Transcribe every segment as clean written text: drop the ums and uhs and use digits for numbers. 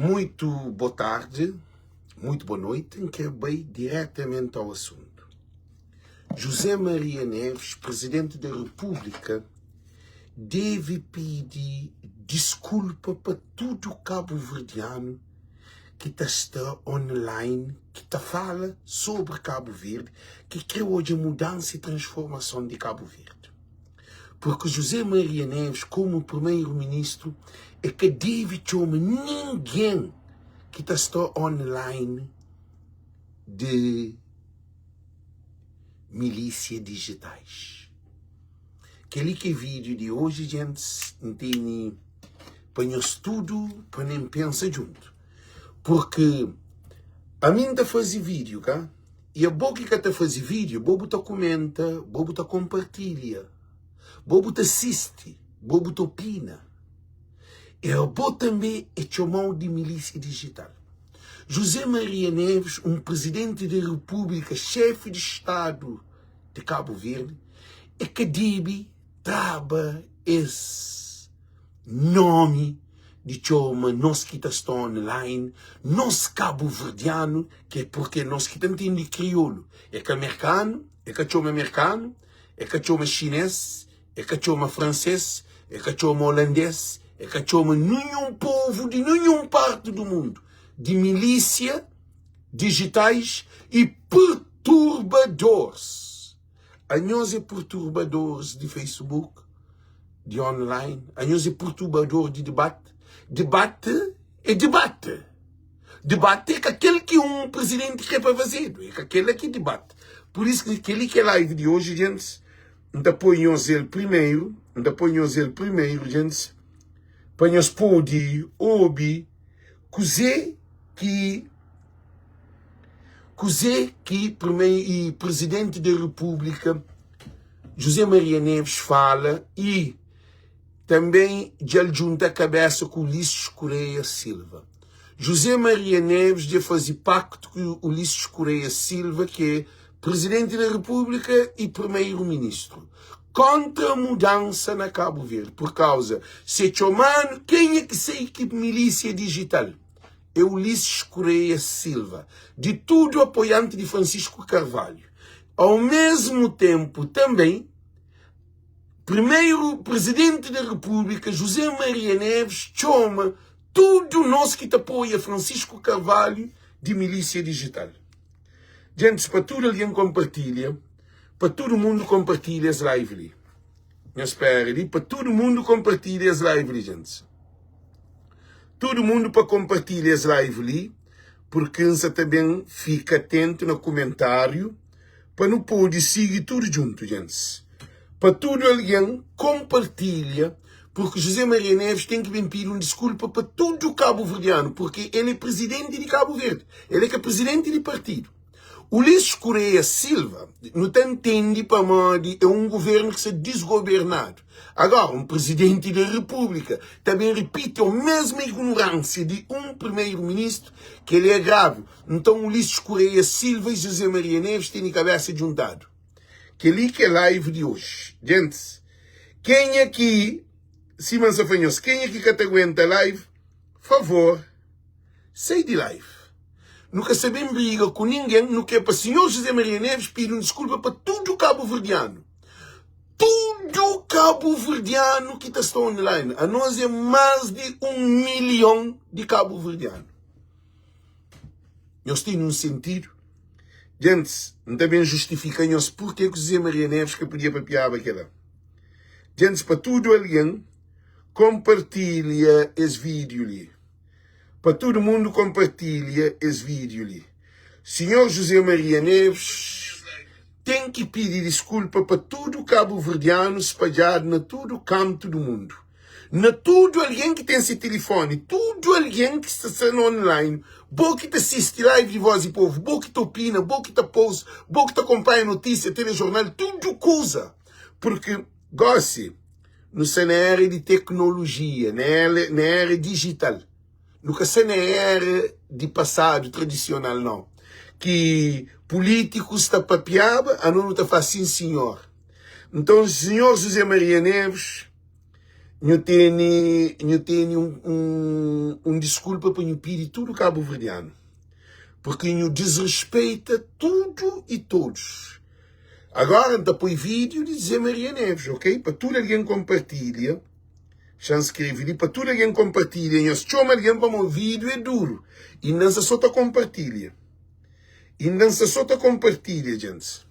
Muito boa tarde, muito boa noite, que bem diretamente ao assunto. José Maria Neves, Presidente da República, deve pedir desculpa para todo o cabo-verdiano que está online, que fala sobre Cabo Verde, que quer hoje a mudança e transformação de Cabo Verde. Porque José Maria Neves, como primeiro-ministro, é que deve chamar ninguém que está online de milícia digitais. Aquele que é vídeo de hoje, gente, não tem panhos tudo para nem pensar junto. Porque a mim está fazer vídeo, cá? E a boca que está fazer vídeo, bobo está comenta, bobo está compartilha. Bobo te assiste, bobo te opina. E o bobo também é chamado de milícia digital. José Maria Neves, um presidente da República, chefe de Estado de Cabo Verde, é que deve trabalhar esse nome de chama nós que estamos online, nós cabo-verdiano, que é porque nós que entendemos crioulo. É que americano, é que chama americano, é que chama chinês, é que chama francês, é que chama holandês, é que chama nenhum povo de nenhuma parte do mundo de milícia digitais e perturbadores. A nós é perturbadores de Facebook, de online, a nós é perturbador de debate. Debate é debate. Debate é aquele que um presidente quer para fazer, é aquele que debate. Por isso que aquele que é live de hoje, gente, ainda põe-nos ele primeiro, gente, põe-nos pode ouvir, cozer que primeiro presidente da República José Maria Neves fala e também de ele junta a cabeça com Ulisses Correia Silva. José Maria Neves de fazer pacto com Ulisses Correia Silva, que é presidente da República e primeiro-ministro, contra a mudança na Cabo Verde, por causa se chamando quem é que sei que milícia digital? É Ulisses Correia Silva, de tudo apoiante de Francisco Carvalho. Ao mesmo tempo, também, primeiro presidente da República, José Maria Neves, chama tudo nós que apoia Francisco Carvalho de milícia digital. Gente, para tudo alguém compartilha, para todo mundo compartilha as lives ali. Não espere ali, para todo mundo compartilha as lives ali, gente. Todo mundo para compartilhar as lives ali, porque você também fica atento no comentário, para não poder seguir tudo junto, gente. Para todo alguém compartilha, porque José Maria Neves tem que pedir uma desculpa para todo o cabo-verdiano, porque ele é presidente de Cabo Verde, ele é que é presidente de partido. Ulisses Correia Silva não entende para mim, é um governo que está desgovernado. Agora, um presidente da República também repite a mesma ignorância de um primeiro-ministro, que ele é grave. Então, Ulisses Correia Silva e José Maria Neves têm a cabeça juntado. Que ali que é live de hoje. Gente, quem aqui, Simão Safanhoso, quem aqui que te aguenta a live, favor, sai de live. Nunca sabemos briga com ninguém, não quer para o senhor José Maria Neves pedir uma desculpa para todo o cabo-verdiano. Todo cabo-verdiano que está online. A nós é mais de 1 milhão de cabo-verdiano. Nós temos um sentido. Gente, também justificam-nos porque que José Maria Neves que podia papiar aquela. Gente, para todo alguém, compartilha esse vídeo ali. Para todo mundo compartilha esse vídeo ali. Senhor José Maria Neves tem que pedir desculpa para todo o cabo-verdiano espalhado na todo o canto do mundo. Na todo alguém que tem esse telefone, todo alguém que está sendo online, bom que te assiste live de Voz e Povo, bom que te opina, bom que te posta, bom que te acompanha notícia, telejornal, tudo coisa. Porque, goste, no cenário de tecnologia, na era digital. Nunca se na era de passado tradicional, não. Que políticos está papiaba, a não está faz sim, senhor. Então, senhor José Maria Neves, eu tenho um desculpa para eu pedir tudo cabo-verdiano. Porque eu desrespeita tudo e todos. Agora, depois vídeo de José Maria Neves, ok? Para tudo alguém compartilha. Já escrevi ali, para tudo alguém compartilha. E se chama alguém para um vídeo é duro. E não se só compartilha. E não se só compartilha, gente.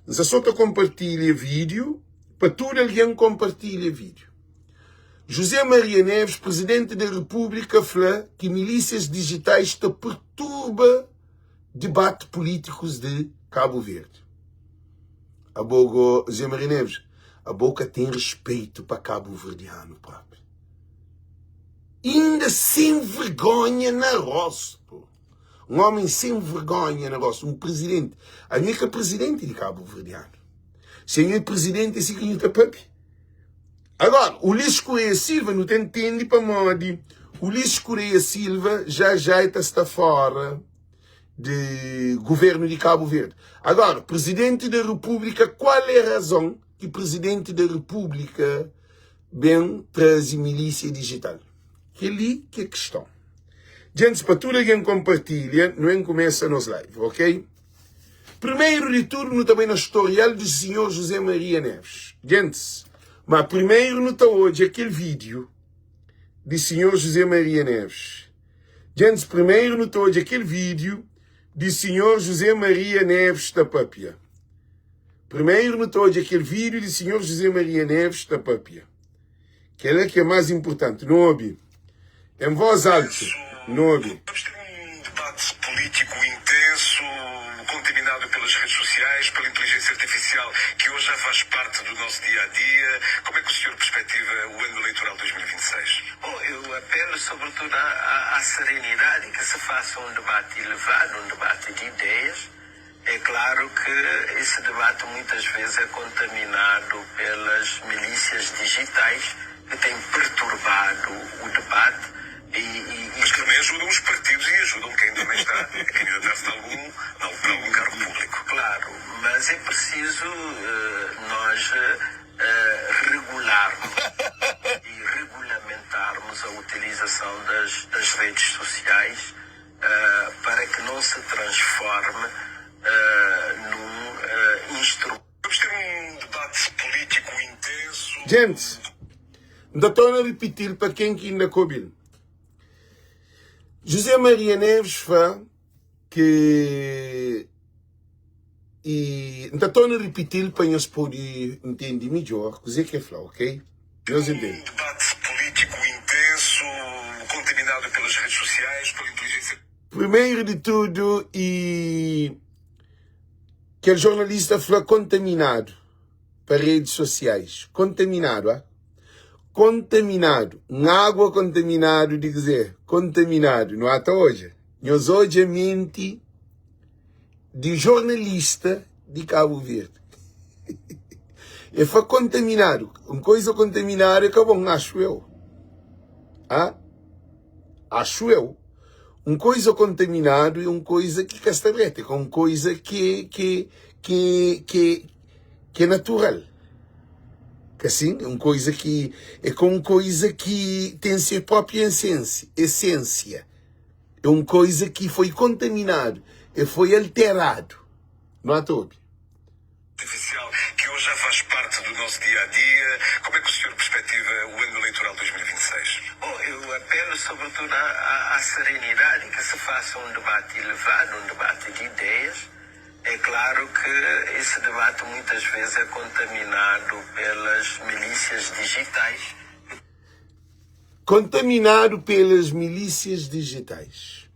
Não se só compartilha vídeo. Para tudo alguém compartilha vídeo. José Maria Neves, presidente da República, falou que milícias digitais perturba debate políticos de Cabo Verde. A boca, José Maria Neves, a boca tem respeito para cabo-verdiano, próprio. Ainda sem vergonha na rosto. Um homem sem vergonha na rosto. Um presidente. A minha que é presidente de cabo-verdiano. Senhor presidente, esse que está papi. Agora, o Ulisses Correia Silva não tem entende para modo. O Ulisses Correia Silva já está fora do governo de Cabo Verde. Agora, presidente da República, qual é a razão que o presidente da República bem traz milícia digital? Que ali que é a questão. Gente, para tudo alguém compartilha, não começa nos lives, ok? Primeiro de tudo, não também no historial do senhor José Maria Neves. Gente, mas primeiro não está hoje aquele vídeo do senhor José Maria Neves. Gente, primeiro não está hoje aquele vídeo do senhor José Maria Neves da Papia. Primeiro não está hoje aquele vídeo do senhor José Maria Neves da Papia. Que é que é mais importante, não ouvi? Em voz alta, não ouvi. Vamos ter um debate político intenso, contaminado pelas redes sociais, pela inteligência artificial, que hoje já faz parte do nosso dia-a-dia. Como é que o senhor perspectiva o ano eleitoral 2026? Bom, eu apelo sobretudo à serenidade, que se faça um debate elevado, um debate de ideias. É claro que esse debate muitas vezes é contaminado pelas milícias digitais que têm perturbado o debate. Mas que também ajudam os partidos e ajudam quem também está a candidatar-se a algum cargo público. Claro, mas é preciso nós regularmos e regulamentarmos a utilização das redes sociais para que não se transforme num instrumento. Vamos ter um debate político intenso. Gente, ainda estou a repetir para quem que ainda coube. José Maria Neves fala que... E ainda estou a repetir para nós poder entender melhor o que é falar, ok? Nós entendemos. Um debate político intenso, contaminado pelas redes sociais, pela inteligência... Primeiro de tudo, e que o jornalista falou contaminado para redes sociais. Contaminado, ah? Contaminado. Água contaminado, de dizer, contaminado. Não até hoje. Nós hoje mente de jornalista de Cabo Verde. E foi contaminado. Uma coisa contaminada é que bom, acho eu. Ah? Acho eu. Uma coisa contaminada é uma coisa que castrete, é uma coisa que é natural. Que assim, é uma coisa que é como coisa que tem sua própria essência. É uma coisa que foi contaminado e foi alterado. Não é todo. Artificial, que hoje já faz parte do nosso dia-a-dia. Como é que o senhor perspectiva o ano eleitoral 2026? Bom, eu apelo sobretudo à serenidade, que se faça um debate elevado, um debate de ideias. É claro que esse debate muitas vezes é contaminado pelas milícias digitais. Contaminado pelas milícias digitais.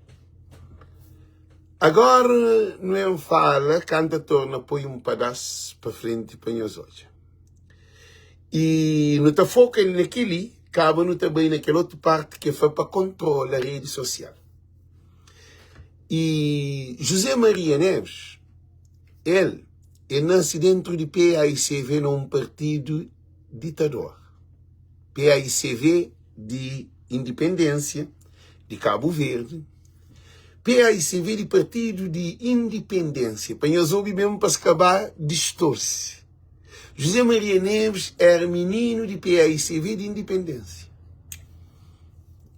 Agora, não fala, canta torna, põe um pedaço para frente para nós hoje. E não está foca naquele, acaba não também naquela outra parte que foi para controlar a rede social. E José Maria Neves, ele nasce dentro de PAICV num partido ditador. PAICV de independência de Cabo Verde. PAICV de partido de independência. Para nós ouvir mesmo para acabar, distorce. José Maria Neves era menino de PAICV de independência.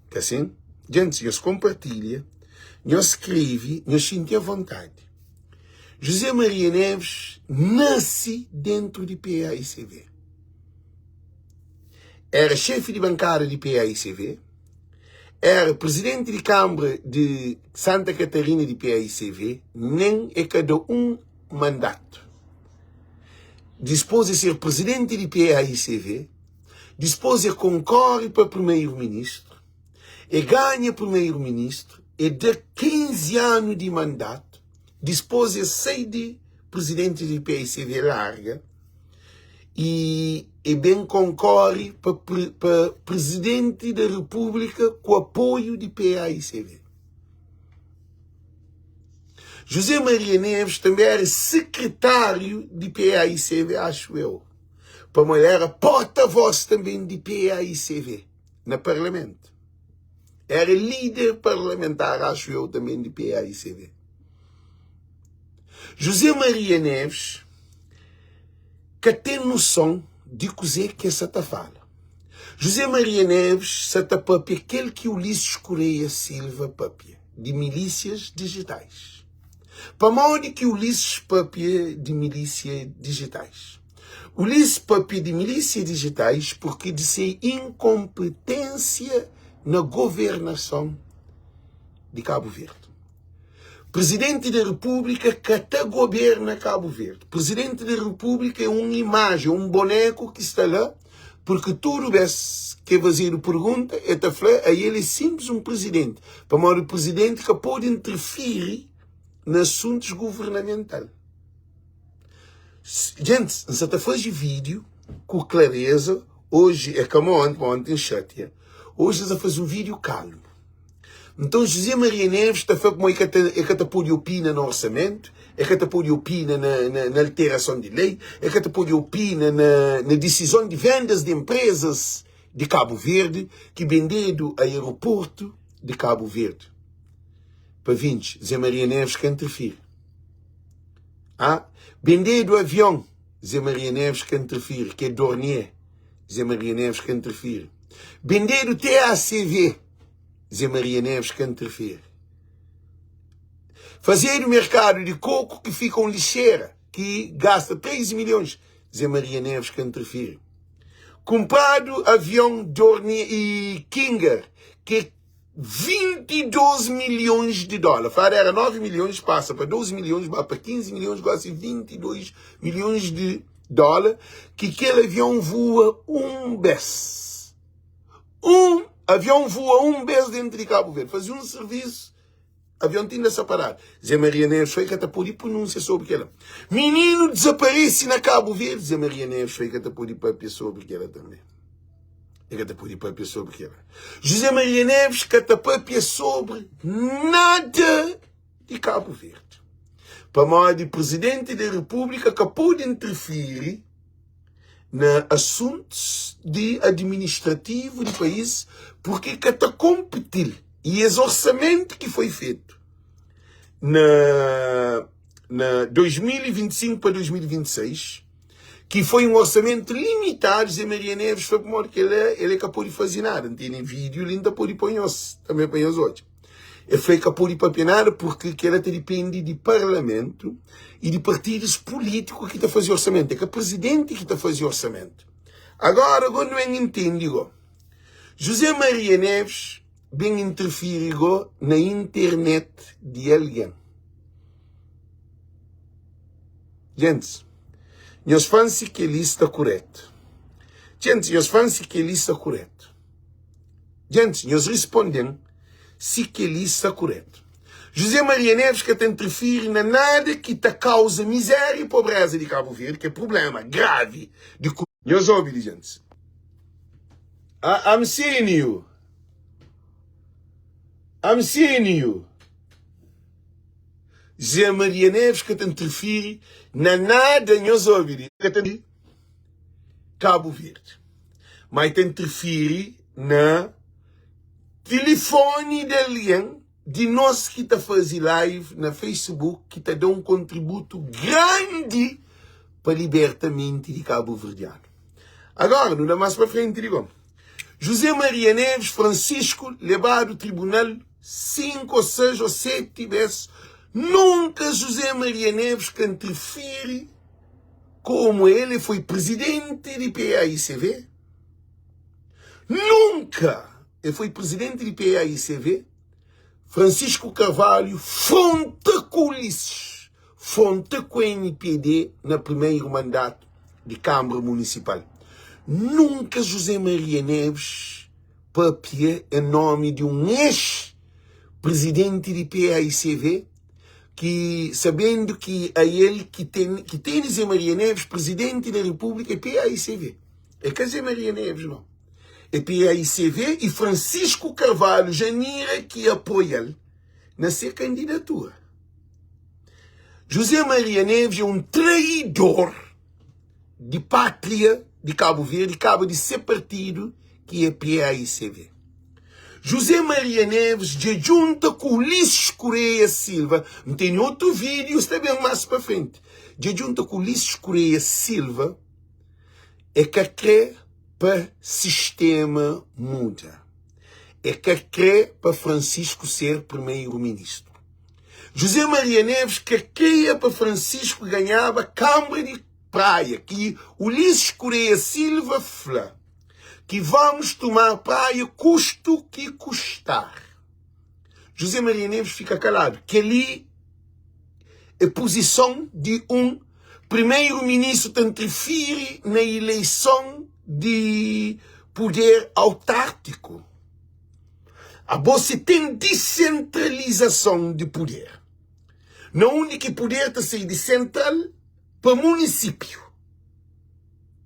Que assim, gente, nós compartilha, nós escreve, nós sentimos vontade. José Maria Neves nasce dentro de PAICV. Era chefe de bancada de PAICV, era presidente de Câmara de Santa Catarina de PAICV, nem é cada mandato. Dispôs a ser presidente de PAICV, dispôs a concorrer para primeiro-ministro, e ganha primeiro-ministro, e de 15 anos de mandato, dispôs a sair de presidente de PAICV larga, e bem concorre para presidente da República com apoio de PAICV. José Maria Neves também era secretário de PAICV, acho eu. Para ele era porta-voz também de PAICV, no Parlamento. Era líder parlamentar, acho eu, também de PAICV. José Maria Neves, que tem noção de cozer que essa ta fala. José Maria Neves, sata papia, aquele que Ulisses Correia Silva papia, de milícias digitais. Para modo que Ulisses papia de milícias digitais. Ulisses papia de milícias digitais porque de ser incompetência na governação de Cabo Verde. Presidente da República que até governa Cabo Verde. Presidente da República é uma imagem, um boneco que está lá, porque tudo vez que fazer pergunta, a ele é simples um presidente. Para modo presidente que pode interferir nos assuntos governamentais. Gente, você está fazendo vídeo com clareza, hoje é como ontem chateia. Hoje você faz um vídeo calmo. Então, José Maria Neves está fazendo como é que pode opinar no orçamento, é que pode opinar na alteração de lei, é que pode opinar na decisão de vendas de empresas de Cabo Verde, que venderam o aeroporto de Cabo Verde. Para 20, José Maria Neves que interfere. Venderam o avião, José Maria Neves que interfere, que é Dornier, José Maria Neves que interfere. Venderam o TACV, Zé Maria Neves que interfere. Fazer o mercado de coco que fica um lixeira, que gasta 13 milhões, Zé Maria Neves que interfere. Comprado avião Dornier e Kinger, que é 22 milhões de dólares. Era 9 milhões, passa para 12 milhões, vai para 15 milhões, quase 22 milhões de dólares, que aquele avião voa vez. Avião voa vez dentro de Cabo Verde. Fazia um serviço. Avião tinha essa parada. Zé Maria Neves foi que até pôde pronúncia sobre aquela. Menino desaparece na Cabo Verde. Zé Maria Neves foi que até pôde papel sobre aquela também. É que até pôde papel sobre aquela. José Maria Neves que até papel sobre nada de Cabo Verde. Para modo de presidente da República que pode interferir na assuntos de administrativo do país, porque que está competindo. E esse orçamento que foi feito na 2025 para 2026, que foi um orçamento limitado, Zé Maria Neves foi como que ele é capaz de fazer nada. Não tem vídeo, ele ainda pode pôr também põe os outros. Ele foi capaz de papinar porque ela depende de parlamento e de partidos políticos que está fazendo orçamento. É que o presidente que está fazendo orçamento. Agora não entende. José Maria Neves bem interfere na internet de alguém. Gente, nós fãs que ele está correto. Gente, nós fãs que ele está correto. Gente, nós respondemos se que ele está correto. José Maria Neves que interfere na nada que te causa miséria e pobreza de Cabo Verde, que é problema grave de nós ouvimos, gente. I'm seeing you. I'm seeing you. José Maria Neves que interfere na nada nós ouvimos que Cabo Verde. Mas te interfere na telefone de alguém de nós que está fazendo live na Facebook, que está dando um contributo grande para libertar a mente de cabo-verdiano. Agora, não dá mais para frente, digo. José Maria Neves Francisco, levado ao tribunal 5 ou 6 ou 7 vezes. Nunca José Maria Neves que interfere como ele foi presidente de PAICV. Nunca ele foi presidente de PAICV. Francisco Carvalho, fonte com Ulisses, fonte com NPD no primeiro mandato de Câmara Municipal. Nunca José Maria Neves papia em nome de um ex-presidente de PAICV, que, sabendo que a ele que tem José Maria Neves, presidente da República, é PAICV. É que José Maria Neves, não. É PAICV e Francisco Carvalho Janira que apoia na sua candidatura. José Maria Neves é um traidor de pátria de Cabo Verde, acaba de ser partido que é PAICV. José Maria Neves, de junta com Ulisses Correia Silva, não tem outro vídeo, está bem mais para frente, de junta com Ulisses Correia Silva, é que quer para sistema muda. É que quer para Francisco ser primeiro-ministro. José Maria Neves que queria para Francisco ganhava Câmara de Praia, que Ulisses Correia Silva fala que vamos tomar praia custo que custar. José Maria Neves fica calado, que ali é posição de um primeiro-ministro que interfere na eleição de poder autárquico. Você tem descentralização de poder. Não único poder está ser de central para município.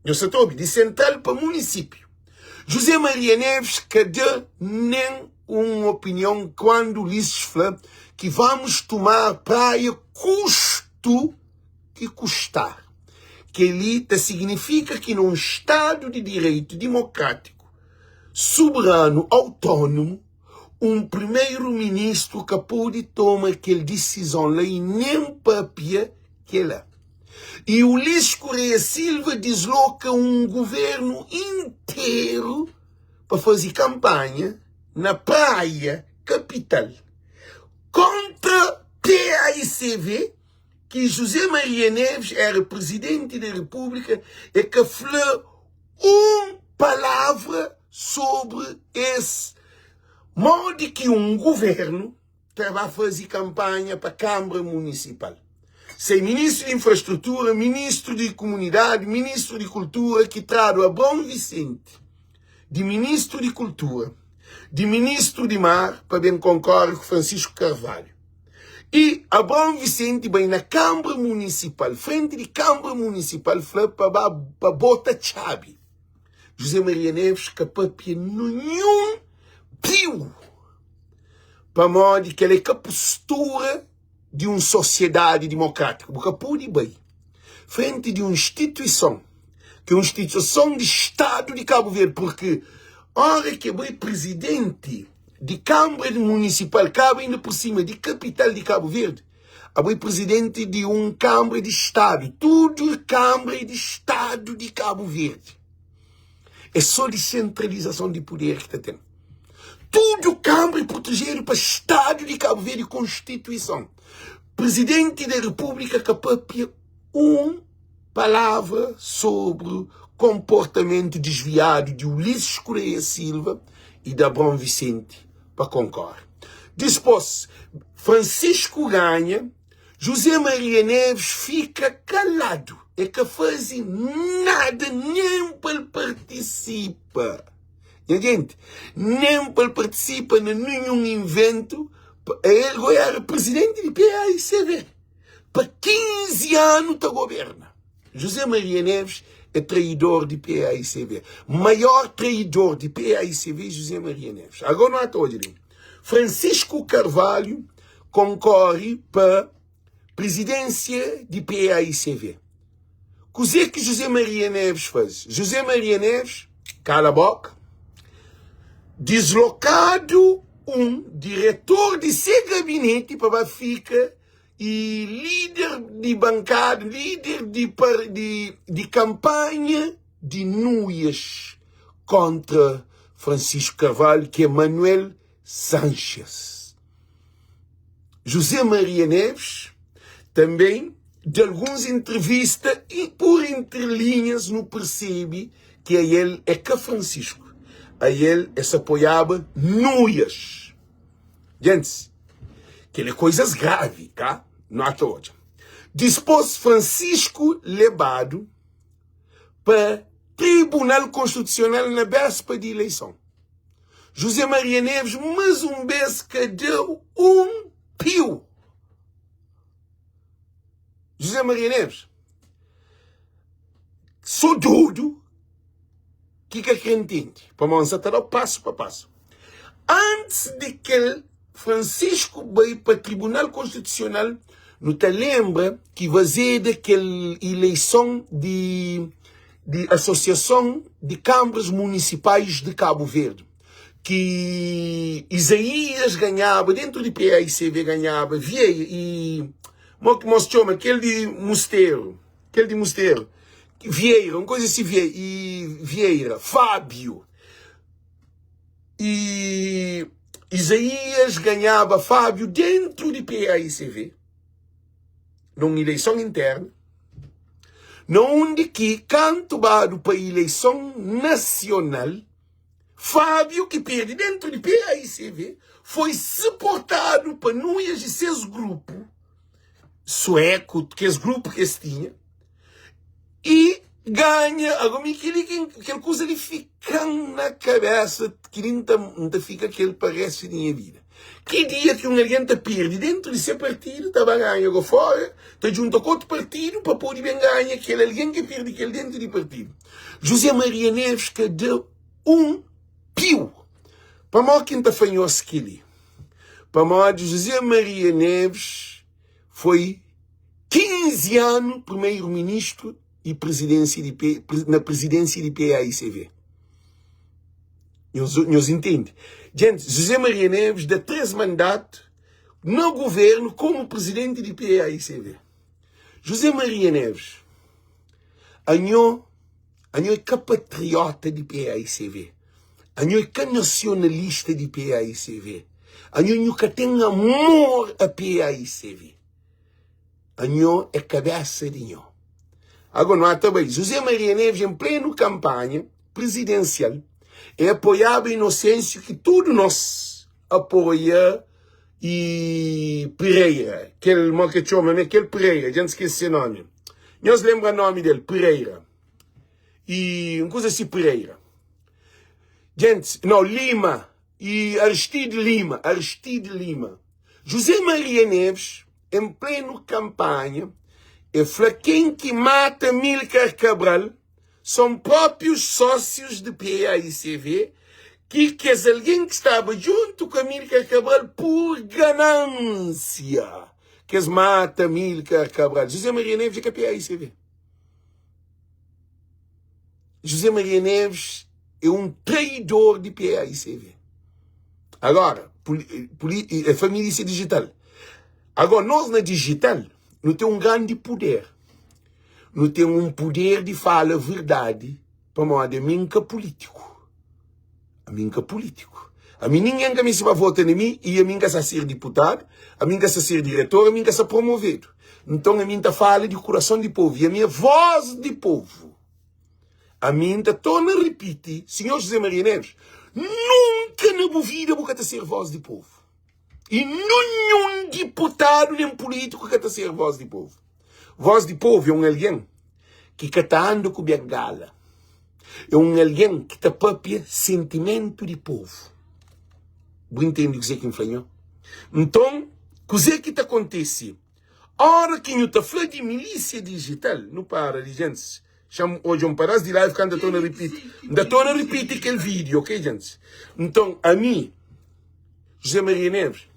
Eu sei todo, de central para município. José Maria Neves que deu nem uma opinião quando Ulisses fala que vamos tomar praia custo que custar. Que ali significa que num Estado de direito democrático, soberano, autônomo, um primeiro-ministro que pode tomar aquela decisão lá e nem papia que é lá. E Ulisses Correia Silva desloca um governo inteiro para fazer campanha na praia capital contra PAICV, que José Maria Neves era presidente da República e que falou uma palavra sobre esse modo que um governo que vai fazer campanha para a Câmara Municipal. Sem ministro de Infraestrutura, ministro de Comunidade, ministro de Cultura, que trado a Bom Vicente, de ministro de Cultura, de ministro de Mar, para bem concorrer com Francisco Carvalho. E a Bom Vicente, bem na Câmara Municipal, frente de Câmara Municipal, foi para botar chave. José Maria Neves, que papia nenhum pio, para modo que ele é a postura de uma sociedade democrática, porque pode bem, frente de uma instituição, que é uma instituição de Estado de Cabo Verde, porque hora que é presidente de Câmara Municipal, cabe ainda por cima de capital de Cabo Verde, é presidente de uma Câmara de Estado, tudo Câmara de Estado de Cabo Verde. É só descentralização de poder que está tendo. Tudo Câmara protegido para Estado de Cabo Verde e Constituição. Presidente da República que papia uma palavra sobre comportamento desviado de Ulisses Correia Silva e da Bom Vicente para concorrer. Depois, Francisco ganha, José Maria Neves fica calado. É que faz nada, nem para participa. Gente, nem para participa em nenhum evento. Ele era presidente de PAICV. Para 15 anos está governa. José Maria Neves é traidor de PAICV. Maior traidor de PAICV é José Maria Neves. Agora não há todo. Francisco Carvalho concorre para presidência de PAICV. O que é que José Maria Neves faz? José Maria Neves, cala a boca, deslocado um diretor de seu gabinete para ficar e líder de bancada, líder de campanha de Núñez contra Francisco Carvalho, que é Manuel Sanches. José Maria Neves também, de algumas entrevistas e por entrelinhas, não percebe que a ele é que Francisco. A ele se apoiava Núñez. Gente, que é coisas graves, tá? Não há hoje. Dispôs Francisco levado para Tribunal Constitucional na véspera de eleição. José Maria Neves, mais um vez, que deu pio. José Maria Neves, sou tudo que quer entende. Para avançar passo para passo. Antes de que Francisco veio para o Tribunal Constitucional, não te lembra que vai ser daquela eleição de Associação de Câmaras Municipais de Cabo Verde, que Isaías ganhava, dentro do PAICV ganhava, Vieira e aquele de Mosteiro, Vieira, uma coisa assim, Vieira, Fábio, e Isaías ganhava Fábio dentro do PAICV, numa eleição interna, onde que, cantado para a eleição nacional, Fábio, que perde dentro do PAICV, foi suportado para Núñez e seus grupos, sueco, que esse grupo que eles tinham, e ganha, agora aquela coisa ele fica na cabeça, que não fica que ele parece na minha vida. Que dia que alguém te perde dentro desse partido, estava ganhando agora fora, está junto com outro partido para poder bem ganhar aquele alguém que perde aquele dentro do partido. José Maria Neves que deu pio. Para mim, quem está fanhou aquele. Para mim, José Maria Neves foi 15 anos primeiro-ministro e na presidência do PAICV. Nós entendemos. Gente, José Maria Neves dá 3 mandatos no governo como presidente do PAICV. José Maria Neves, anhou é que patriota do PAICV. Anhou é que nacionalista do PAICV. Anhou que tem amor a PAICV. Anhou é cabeça de nho. Agora não há também. José Maria Neves, em pleno campanha presidencial, apoiava a Inocêncio, que tudo nós apoia, e Pereira, aquele Pereira, a gente esquece o nome. Nós lembramos o nome dele, Pereira. E uma coisa assim, Pereira. Gente, não, Lima, e Aristide Lima. José Maria Neves, em pleno campanha, é quem que mata Amílcar Cabral, são próprios sócios do PAICV, que é alguém que estava junto com Amílcar Cabral por ganância, que mata Amílcar Cabral. José Maria Neves é que é PAICV. José Maria Neves é um traidor de PAICV. Agora, a família digital. Agora, nós na digital, não temos um grande poder. Não temos um poder de falar a verdade para modo a mim que é político. A mim que é político. A mim ninguém que me se vai votar em mim e a mim que se ser deputado, a mim que se ser diretor, a mim que se promovido. Então a mim está fala de coração de povo e a minha voz de povo. A mim está torna a repetir, senhor José Maria Neves, nunca na minha vida vou querer ser voz de povo. E nenhum deputado nem político quer ser voz de povo. Voz de povo é um alguém que está andando com bengala. É um alguém que está próprio sentimento de povo. Você entende o que é que influenciou? Então, o que é que acontece? A hora que eu estou falando de milícia digital, não para de gente. Hoje um pedaço de live que ainda estou a repetir aquele vídeo, ok, gente? Então, a mim, José Maria Neves,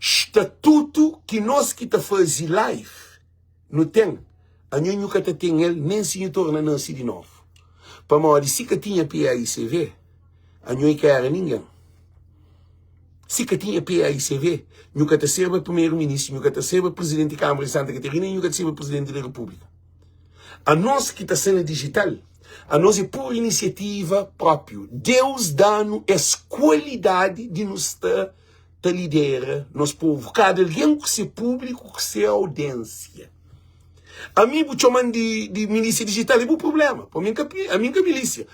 estatuto que nós que está fazendo live, não tem. A gente nunca tem ele, nem se torna nascer de novo. Para morrer, se que tinha PAICV, a gente não quer ninguém. Se que tinha PAICV, nunca te serve primeiro-ministro, nunca te serve presidente da Câmara de Santa Catarina, nunca te serve presidente da República. A nós que está sendo digital, a nós é por iniciativa própria. Deus dá-nos essa qualidade de nos estar liderar nosso povo. Cada alguém que ser público, que ser audiência. A mim, vou chamar de milícia digital, é um problema. Para mim, a minha milícia.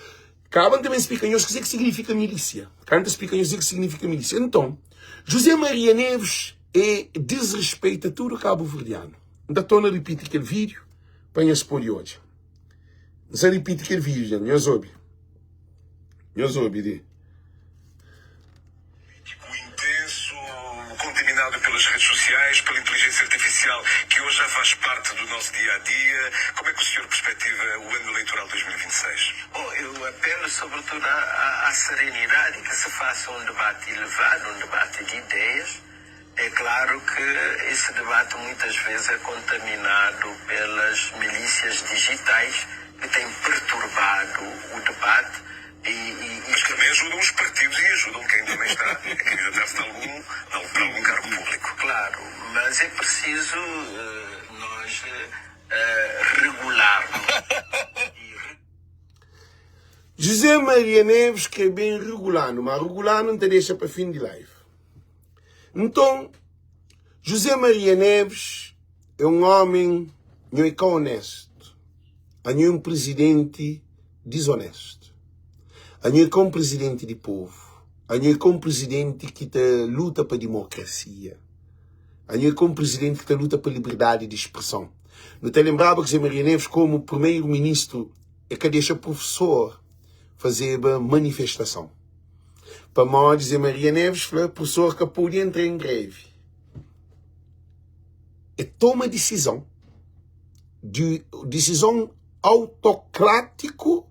Acabam também explicar o que significa milícia. Canta explicar o que significa milícia. Então, José Maria Neves desrespeita tudo cabo-verdiano. Ainda estou a repetir aquele vídeo para expor hoje. Não repite aquele vídeo, gente. Não soube. Intenso, contaminado pelas redes sociais, pela inteligência artificial, que hoje já faz parte do nosso dia-a-dia. Como é que o senhor perspectiva o ano eleitoral 2026? Bom, eu apelo sobretudo à serenidade, que se faça um debate elevado, um debate de ideias. É claro que esse debate muitas vezes é contaminado pelas milícias digitais que têm perturbado o debate. Mas também ajudam os partidos e ajudam quem também está a candidatar-se para algum cargo público. Claro, mas é preciso nós regularmos. José Maria Neves que é bem regulando, mas regular não te deixa para fim de live. Então, José Maria Neves é um homem não é honesto, é um presidente desonesto. Não é um presidente de povo. Não é um presidente que luta para a democracia. Não é um presidente que luta para a liberdade de expressão. Não te lembrava que José Maria Neves, como primeiro-ministro, é que deixa professor fazer manifestação. Para nós, José Maria Neves, foi professor que podia entrar em greve. É toma decisão autocrático,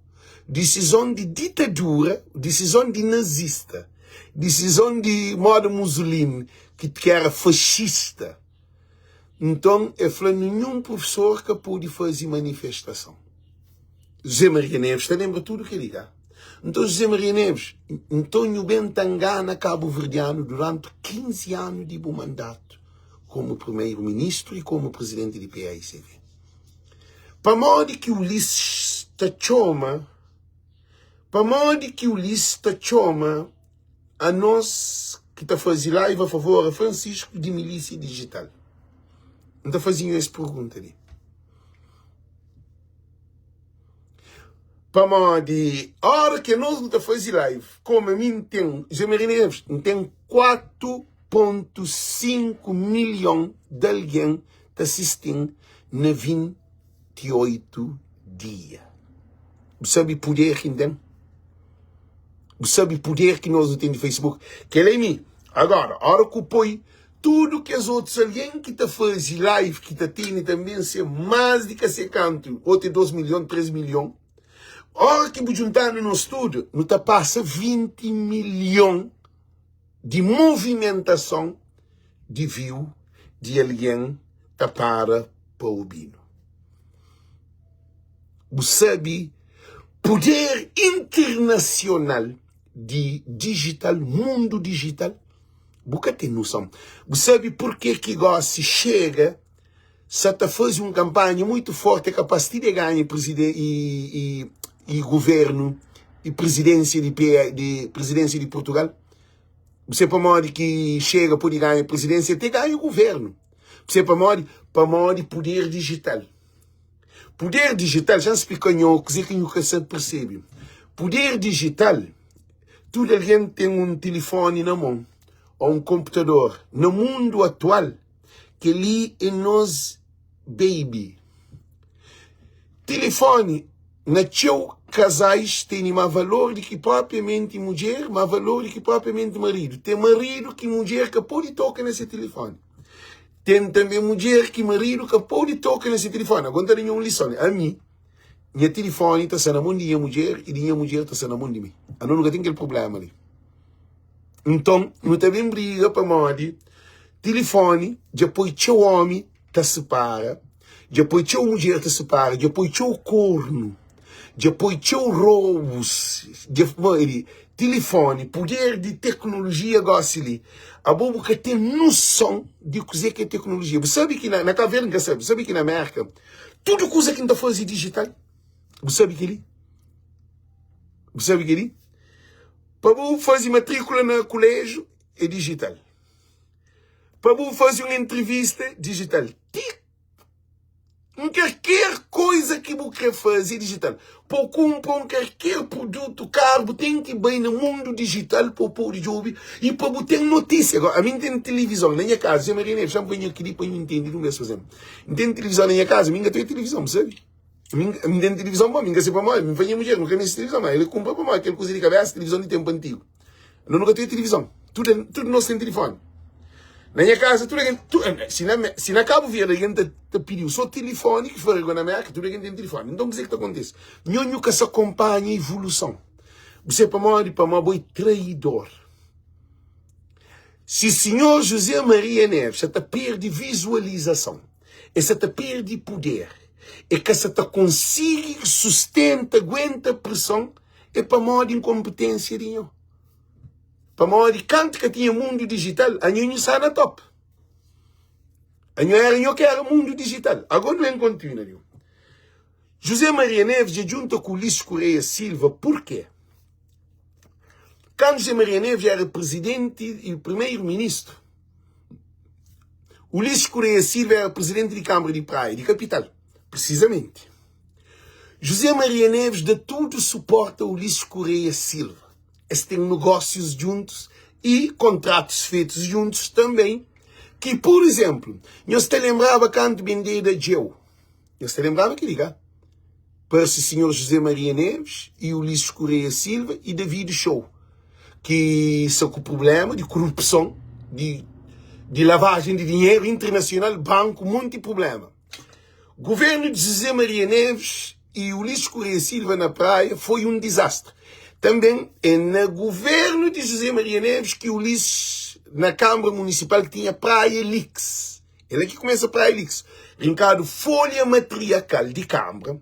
decisão de ditadura, decisão de nazista, decisão de modo Mussolini, que era fascista. Então, eu falei, nenhum professor que pôde fazer manifestação. José Maria Neves, te lembra tudo que ele dá. Então, José Maria Neves, Antônio Bentangana, cabo-verdiano, durante 15 anos de bom mandato, como primeiro-ministro e como presidente de PAICV. Para modo que o Ulisses chama, a nós que está fazendo live a favor a Francisco de milícia digital. Não está fazendo essa pergunta ali. Para modo a hora que nós não está fazendo live, como a mim tem, José Maria Neves, tem 4,5 milhões de alguém que assistindo na 28 dias. Você sabe o poder que tem? Você sabe o poder que nós temos no Facebook? Que ele é mim. Agora, a hora que eu põe tudo que as outras alguém que está fazendo live, que está tendo também ser mais de que se canto, outro 2 milhões, 3 milhões. A hora que eu juntar no nosso estudo, não está passa 20 milhões de movimentação de view de alguém que para o bino. Você sabe poder internacional de digital, mundo digital? Você tem noção. Você sabe por que se chega, se está fazendo uma campanha muito forte, capaz de ganhar e governo e presidência de Portugal? Você para modo que chega por ganhar a presidência, tem ganho o governo. Você para modo poder digital. Poder digital, já explicou que nunca se percebe. Poder digital, todo alguém tem um telefone na mão, ou um computador. No mundo atual, que ali é nós, baby. Telefone, nasceu casais têm mais valor do que propriamente mulher, mais valor do que propriamente marido. Tem marido que mulher que pode tocar nesse telefone. Tem também mulher que marido que pode tocar nesse telefone. Agora tenho uma lição. A mim, minha telefone está na mão de minha mulher e minha mulher está na mão de mim. Eu nunca tenho aquele problema ali. Então, não também briga para modo. Telefone, depois o homem te separa, depois a mulher te separa, depois o corno, depois o roubos, telefone, poder de tecnologia, gosta-lhe. A boca tem noção de o que é tecnologia. Você sabe que na caverna, sabe que na América, tudo coisa que a gente faz é digital. Você sabe que ele? Você sabe que ele? Para você fazer matrícula no colégio, é digital. Para você fazer uma entrevista, digital. Qualquer coisa que você quer fazer, digital. Para comprar qualquer produto caro, tem que ir bem no mundo digital para pôr de ouvir e para você ter notícia. Agora, a mim tem televisão na minha casa. Eu me já venho aqui para eu entender o mesmo fazendo. Tem televisão na minha casa, eu tenho televisão, sabe? Eu tenho televisão para mim, que é para mim. Eu venho mulher, não quero nem televisão, mas ele compra para mim aquele coisa de cabeça, televisão de tempo antigo. Eu nunca tenho televisão. Tudo nós tem telefone. Na minha casa, se na Cabo Verde a gente pediu só telefone, que foi na América, tudo a gente tem telefone. Então, o que acontece? Nunca se acompanha a evolução. Você para mim, traidor. Se o senhor José Maria Neves está perde visualização, e se está perde poder, e que se está consegue sustenta, aguenta pressão, é para mim de incompetência de nenhum. Para mim, de canto que tinha mundo digital, a gente está na top. A gente quer mundo digital. Agora não encontro nenhum. José Maria Neves junto com Ulisses Correia Silva, por quê? Quando José Maria Neves era presidente e primeiro-ministro, Ulisses Correia Silva era presidente de Câmara de Praia, de capital, precisamente. José Maria Neves dá tudo suporte a Ulisses Correia Silva. Eles têm negócios juntos e contratos feitos juntos também. Que, por exemplo, eu te lembrava quando vendei da Geo. Eu te lembrava que ligar para o senhor José Maria Neves e Ulisses Correia Silva e David Show, que são com problema de corrupção, de lavagem de dinheiro internacional, banco, muito problema. O governo de José Maria Neves e Ulisses Correia Silva na praia foi um desastre. Também é no governo de José Maria Neves que Ulisses, na Câmara Municipal, que tinha Praia Lix. Ele é que começa a Praia Lix. Rincado folha matriarcal de Câmara.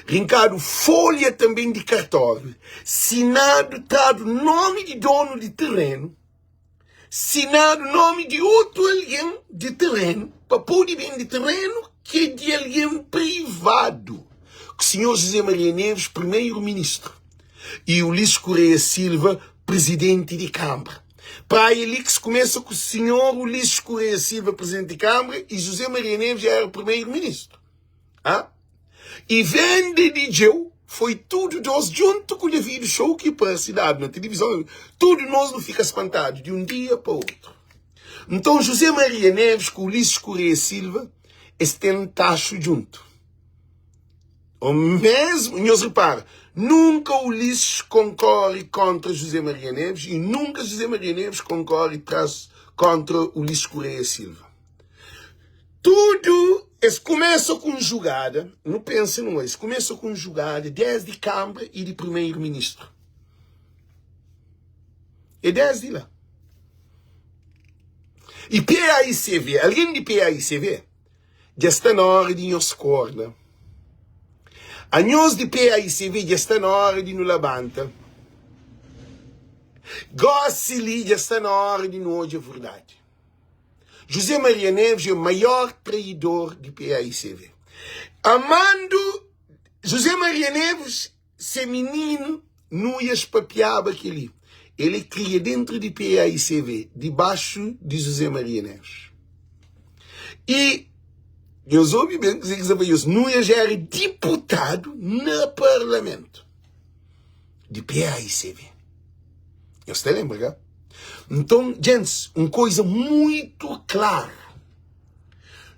Rincado folha também de cartório. Sinado, trado nome de dono de terreno. Sinado nome de outro alguém de terreno. Para poder vender terreno que é de alguém privado. O senhor José Maria Neves, primeiro-ministro. E Ulisses Correia Silva, presidente de Câmara. Praia Lix começa com o senhor Ulisses Correia Silva, presidente de Câmara, e José Maria Neves já era primeiro-ministro. E vende de Geo, foi tudo nós junto com o David Show, que para a cidade, na televisão, tudo nós não fica espantado de um dia para o outro. Então, José Maria Neves com Ulisses Correia Silva, estão tacho junto. O mesmo, nós repara, nunca Ulisses concorre contra José Maria Neves e nunca José Maria Neves concorre contra Ulisses Correia Silva. Tudo começa com jogada, não pense não, isso começa com jogada desde Câmara e de primeiro-ministro. É desde lá. E PAICV, alguém de PAICV, já está na hora de nos corda. A nós de PAICV já está na hora de nos levantar. Gossili já está na hora de nos hoje a verdade. José Maria Neves é o maior traidor de PAICV. Amando José Maria Neves, ser menino, não ia espapiaba aquele. Ele cria dentro de PAICV, debaixo de José Maria Neves. E Deus ouve bem que Nunes já era deputado no Parlamento de PAICV. Você lembra, cara? Então, gente, uma coisa muito clara.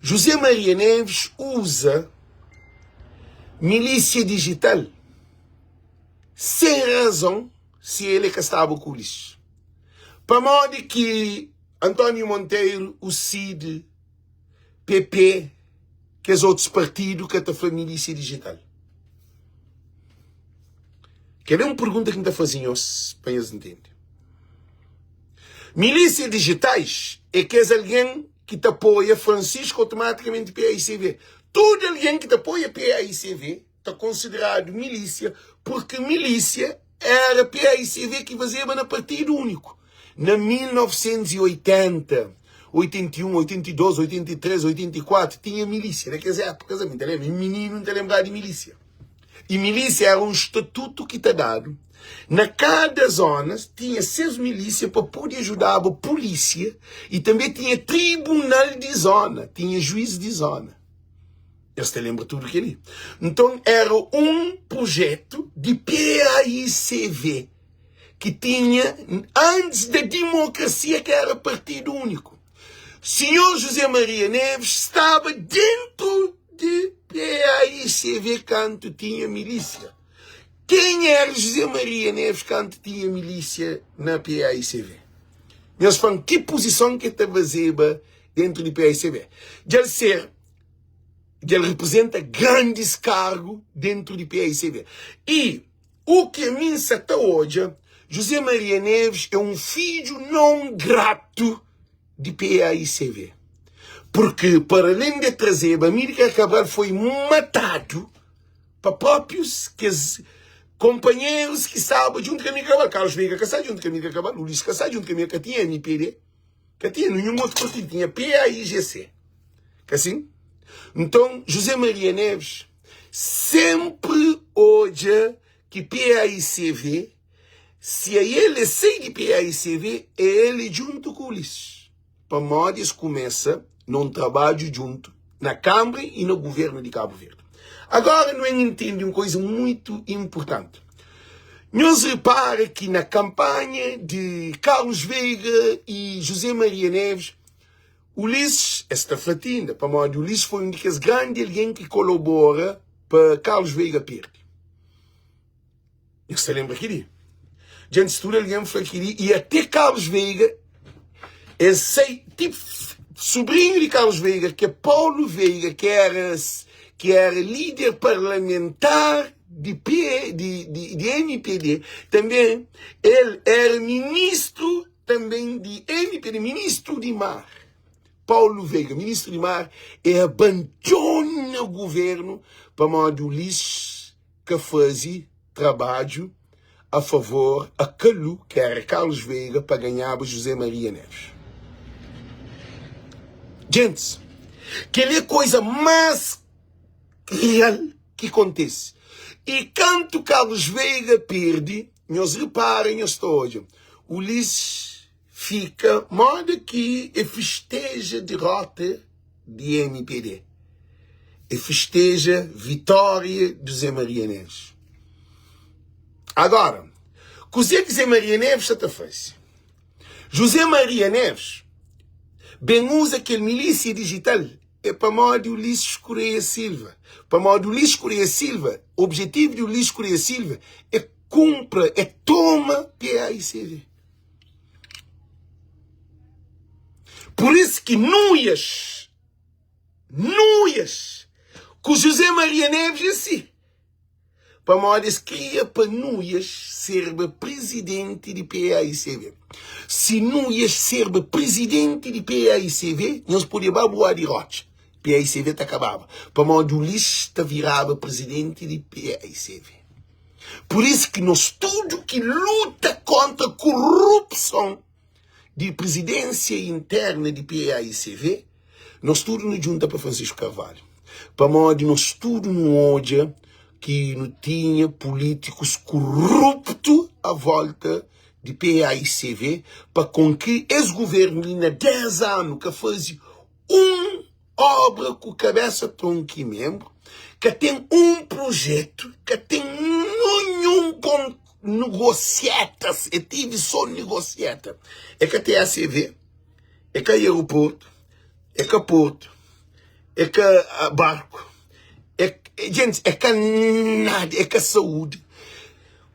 José Maria Neves usa milícia digital sem razão se ele que estava com isso. Para modo que António Monteiro, o CID, PP, que os outros partidos que estão a milícia digital. Quer ver uma pergunta que me está fazendo para eles entenderem? Milícia digitais é que é alguém que te apoia Francisco automaticamente PAICV. Todo alguém que te apoia PAICV está considerado milícia, porque milícia era PAICV que fazia na partido único. Na 1980, 81, 82, 83, 84, tinha milícia. Naquelas épocas, menino não te lembrar de milícia. E milícia era um estatuto que está dado. Na cada zona tinha 6 milícias para poder ajudar a polícia. E também tinha tribunal de zona. Tinha juiz de zona. Você lembra tudo aquilo? Então era um projeto de PAICV que tinha, antes da democracia, que era partido único. Senhor José Maria Neves estava dentro de PAICV quando tinha milícia. Quem era José Maria Neves quando tinha milícia na PAICV? Nós falamos que posição que ele fazia dentro de PAICV. Ele representa grandes cargos dentro de PAICV. E o que a mim até hoje, José Maria Neves é um filho não grato de PAICV. Porque, para além de trazer, Amílcar Cabral foi matado para próprios companheiros que estavam junto com a Amílcar Cabral. Carlos Veiga casado junto com a Amílcar Cabral, Ulisses casado junto com a Amílcar, tinha MPD, que tinha nenhum outro partido, tinha PAIGC. Que assim? Então, José Maria Neves sempre olha que PAICV, se ele sai de PAICV, é ele junto com o Ulisses. Para modos começa num trabalho junto na Câmara e no governo de Cabo Verde. Agora, não entende uma coisa muito importante. Nós repara que na campanha de Carlos Veiga e José Maria Neves, Ulisses, esta fatinda, para modo, Ulisses foi um dos grandes alguém que colabora para Carlos Veiga perder. Você lembra aqui? Gente, se tudo alguém foi aqui, e até Carlos Veiga, esse tipo, sobrinho de Carlos Veiga, que é Paulo Veiga, que era líder parlamentar de MPD, também, ele era ministro também de MPD, ministro de Mar. Paulo Veiga, ministro de Mar, abandonou o governo para modo Ulisses que fazia trabalho a favor a Calu, que era Carlos Veiga, para ganhar José Maria Neves. Gente, que é a coisa mais real que acontece. E quando Carlos Veiga perde, nós reparem nós hoje, Ulisses fica, modo que festeja a derrota de MPD. E festeja a vitória de José Maria Neves. Agora, o que José Maria Neves já fez? José Maria Neves bem usa aquele milícia digital é para modo Ulisses Correia Silva. Para modo Ulisses Correia Silva, o objetivo de Ulisses Correia Silva é compra, é toma PAICV. Por isso que nuias, com José Maria Neves é assim. Para modo queria para nuias ser presidente de PAICV. Se nuias ser presidente de PAICV, nós podíamos boar de rote. PAICV te acabava. Para modo Ulisses te virava presidente de PAICV. Por isso que nós tudo que luta contra a corrupção de presidência interna de PAICV, nós tudo nos junta para Francisco Carvalho. Para modo nós tudo no olha que não tinha políticos corruptos à volta de PAICV, para com que esse governo, há 10 anos, que fazia obra com cabeça, tronco e membro, que tem um projeto, que tem nenhum negociata, eu tive só negociata. É que a TACV, é que a aeroporto, é que a porto, é que a barco, gente, é que a nada, é que a saúde.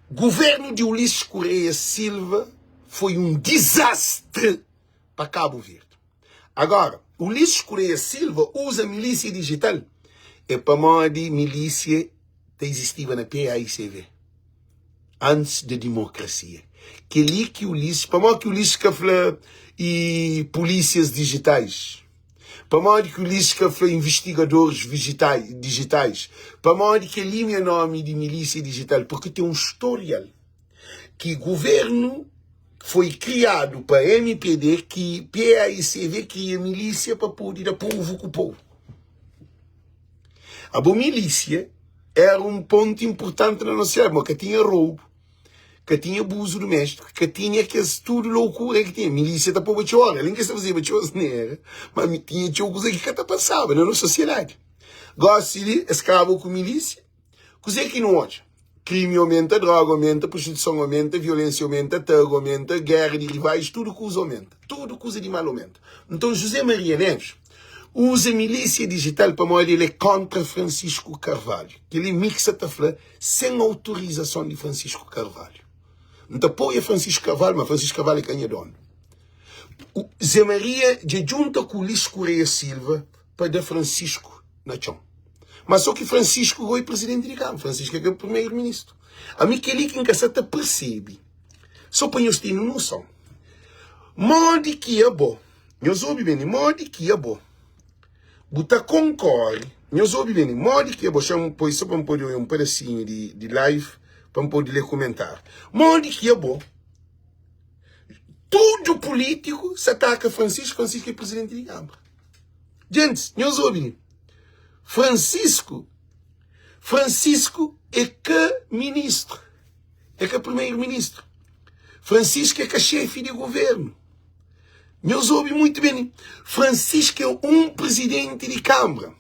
O governo de Ulisses Correia Silva foi um desastre para Cabo Verde. Agora, Ulisses Correia Silva usa a milícia digital. É para modo milícia que existia na PAICV. Antes da democracia. Que ali que Ulisses, para modo que Ulisses que fala e polícias digitais. Para modo que Ulisses que fala investigadores digitais. Para modo que ali é nome de milícia digital. Porque tem um historial. que governo foi criado para MPD, que PAICV cria milícia para poder povo com o povo. A boa milícia era um ponto importante na nossa época, que tinha roubo, que tinha abuso doméstico, que tinha tudo loucura que tinha. Milícia da povo de hora, além que estava fazendo negra, mas tinha coisa que passava na nossa sociedade. Gosta de escravo com milícia, coisa que não hoje. Crime aumenta, droga aumenta, prostituição aumenta, violência aumenta, tango aumenta, guerra de rivais, tudo coisa aumenta. Tudo coisa de mal aumenta. Então José Maria Neves usa milícia digital para mostrar ele é contra Francisco Carvalho. Que ele mixa tafla sem autorização de Francisco Carvalho. Não apoia Francisco Carvalho, mas Francisco Carvalho é canha dono. O Zé Maria de junta com o Luís Correia Silva para dar Francisco na chão. Mas só que Francisco foi presidente de Câmara. Francisco é o primeiro-ministro. A mim que ele que encaçata percebe. Só para nós termos noção. Mode que é bom. Nós ouvimos bem. Mode que é bom. Buta concorre. Nós ouvimos bem. Mode que é bom. Só para poder um pedacinho de live. Para poder ler comentar. Mode que é bom. Todo político se ataca Francisco. Francisco é presidente de Câmara. Gente, nós ouvimos. Francisco é que ministro, é que primeiro-ministro. Francisco é que chefe de governo. Nós ouvimos muito bem. Francisco é um presidente de Câmara.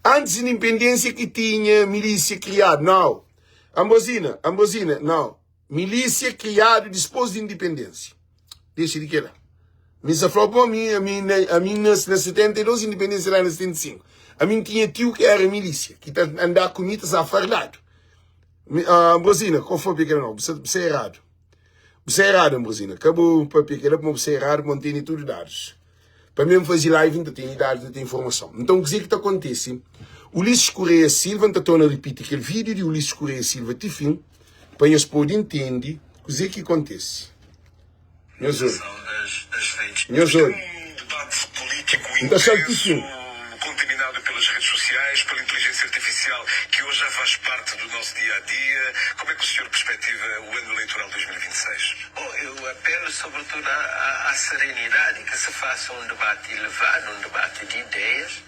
Antes da independência que tinha milícia criada, não. Ambosina, não. Milícia criada depois da independência. Deixa de que lá. Missa falou para mim, a mim na 72, independência lá na 75. A mim tinha tio que era milícia, que andava comigo a farlado. Ambosina, qual foi o pequeno não? Você é errado. Você é errado, Ambosina. Acabou o pequeno, mas você é errado, mantém tudo dados. Para mim fazer live, ainda tem dados, ainda tem informação. Então, o que está acontecendo? O Ulisses Correia Silva, está tornando a repetir aquele vídeo de Ulisses Correia Silva, de fim, para nós poderem entender o que acontece. Meus olhos. Meus olhos. Um debate político Então, intenso, contaminado pelas redes sociais, pela inteligência artificial, que hoje já faz parte do nosso dia-a-dia. Como é que o senhor perspectiva o ano eleitoral 2026? Bom, eu apelo sobretudo à serenidade, que se faça um debate elevado, um debate de ideias.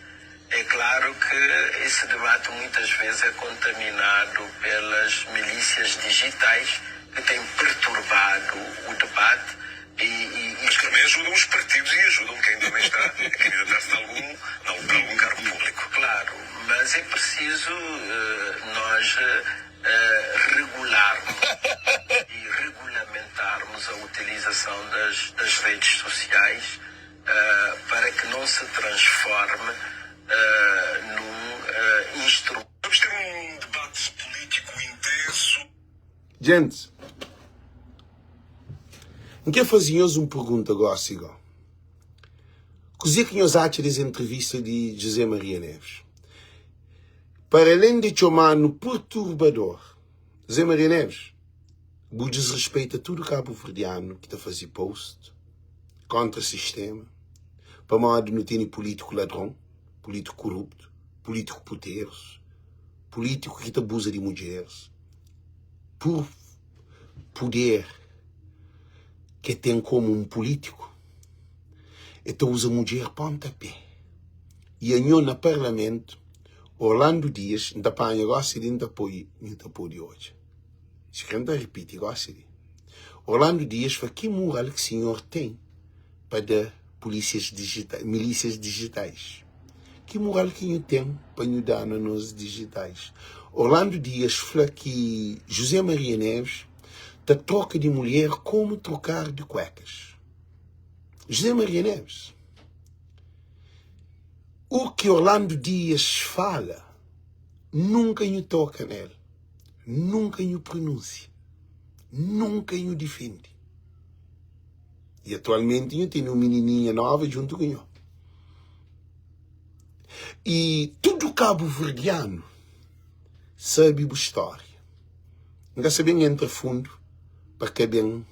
É claro que esse debate muitas vezes é contaminado pelas milícias digitais que têm perturbado o debate. Mas que também ajudam os partidos e ajudam quem também está a candidatar-se a algum cargo público. Claro, mas é preciso nós regularmos e regulamentarmos a utilização das redes sociais para que não se transforme num instrumento. Vamos ter um debate político intenso. Gente, não quer fazer-nos uma pergunta agora, Sigo? O que nós achamos dessa entrevista de José Maria Neves? Para além de chamar no perturbador, José Maria Neves, o desrespeita tudo cabo-verdiano que está a fazer post contra o sistema, para modo não ter político ladrão, político corrupto, político poderoso, político que abusa de mulheres, por poder que tem como um político, então usa mulher pontapé. E a no parlamento, Orlando Dias, não apanha gosta de apoio de hoje. Se canta repite, gosta de. Orlando Dias fala que moral que o senhor tem para dar milícias digitais. Que moral que eu tenho para ajudar nos digitais. Orlando Dias fala que José Maria Neves da troca de mulher como trocar de cuecas. José Maria Neves. O que Orlando Dias fala, nunca lhe toca nele. Nunca lhe pronuncia. Nunca lhe defende. E atualmente eu tenho uma menininha nova junto com eu. E tudo cabo-verdiano sabe a história. Nunca sabem entra fundo para que bem,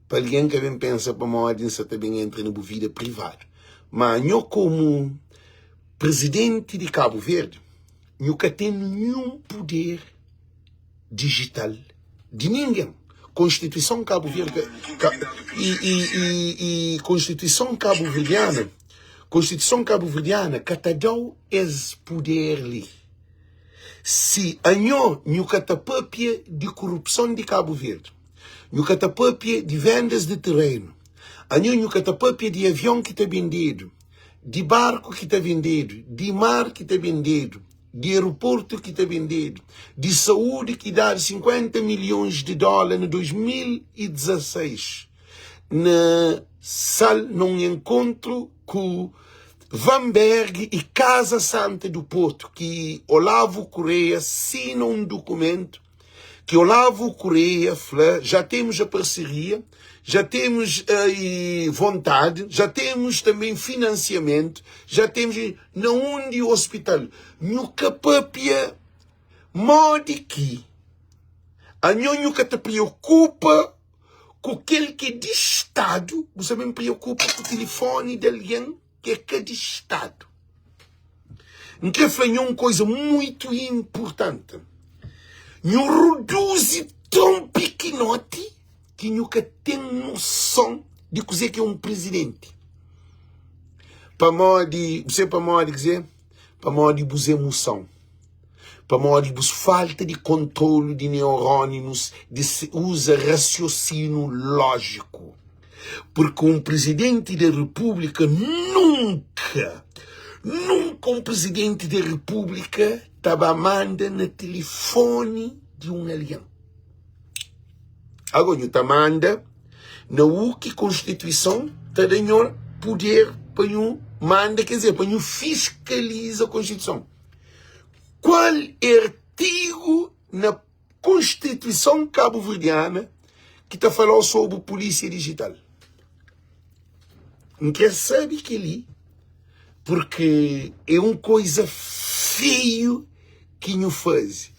para alguém que bem pensa para uma audiência também entra na vida privada. Mas eu como presidente de Cabo Verde, nunca tenho nenhum poder digital de ninguém. Constituição Cabo-Verde e Constituição Cabo-Verdiana, catadão é poder ali. Se anhou no catapapia de corrupção de Cabo Verde, no catapapia de vendas de terreno, anhou no catapapia de avião que está vendido, de barco que está vendido, de mar que está vendido, de aeroporto que está vendido, de saúde que dá 50 milhões de dólares em 2016. Na sala, num encontro com Vanberg e Casa Santa do Porto, que Olavo Correia assina um documento, que Olavo Correia fala, já temos a parceria, já temos vontade, já temos também financiamento, já temos na onde o hospital, no capapia, modo que a nhoca te preocupa com aquele que é de Estado, você me preocupa com o telefone de alguém que é de Estado. Então, foi uma coisa muito importante. Não reduz tão pequenote que nunca tem noção de coisa que é um presidente. Para modo de dizer, para modo de vos emoção. Para modo de falta de controle de neurônios, de usa raciocínio lógico. Porque um presidente da República nunca um presidente da República estava manda no telefone de um alien. Agora, está manda na UQ Constituição, está dando poder para o manda, quer dizer, para o fiscaliza a Constituição. Qual artigo na Constituição cabo-verdiana que está falando sobre polícia digital? Não quer saber que ali, porque é uma coisa feio que não faz.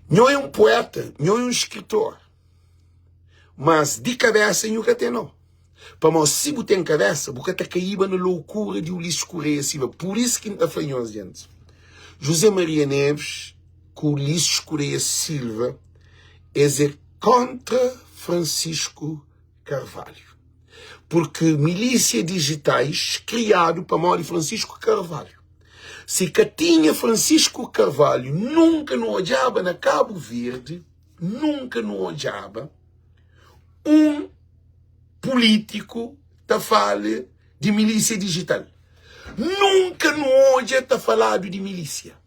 Não é um poeta, não é um escritor, mas de cabeça nunca tem não. Para nós, se você tem cabeça, você está caído na loucura de Ulisses Correia Silva. Por isso que não está falhando, gente. José Maria Neves, com Ulisses Correia Silva, é contra Francisco Carvalho. Porque milícia digitais criado para morrer Francisco Carvalho. Se que tinha Francisco Carvalho nunca não olhava na Cabo Verde, nunca não olhava um político que fala de milícia digital. Nunca não olha está falado de milícia.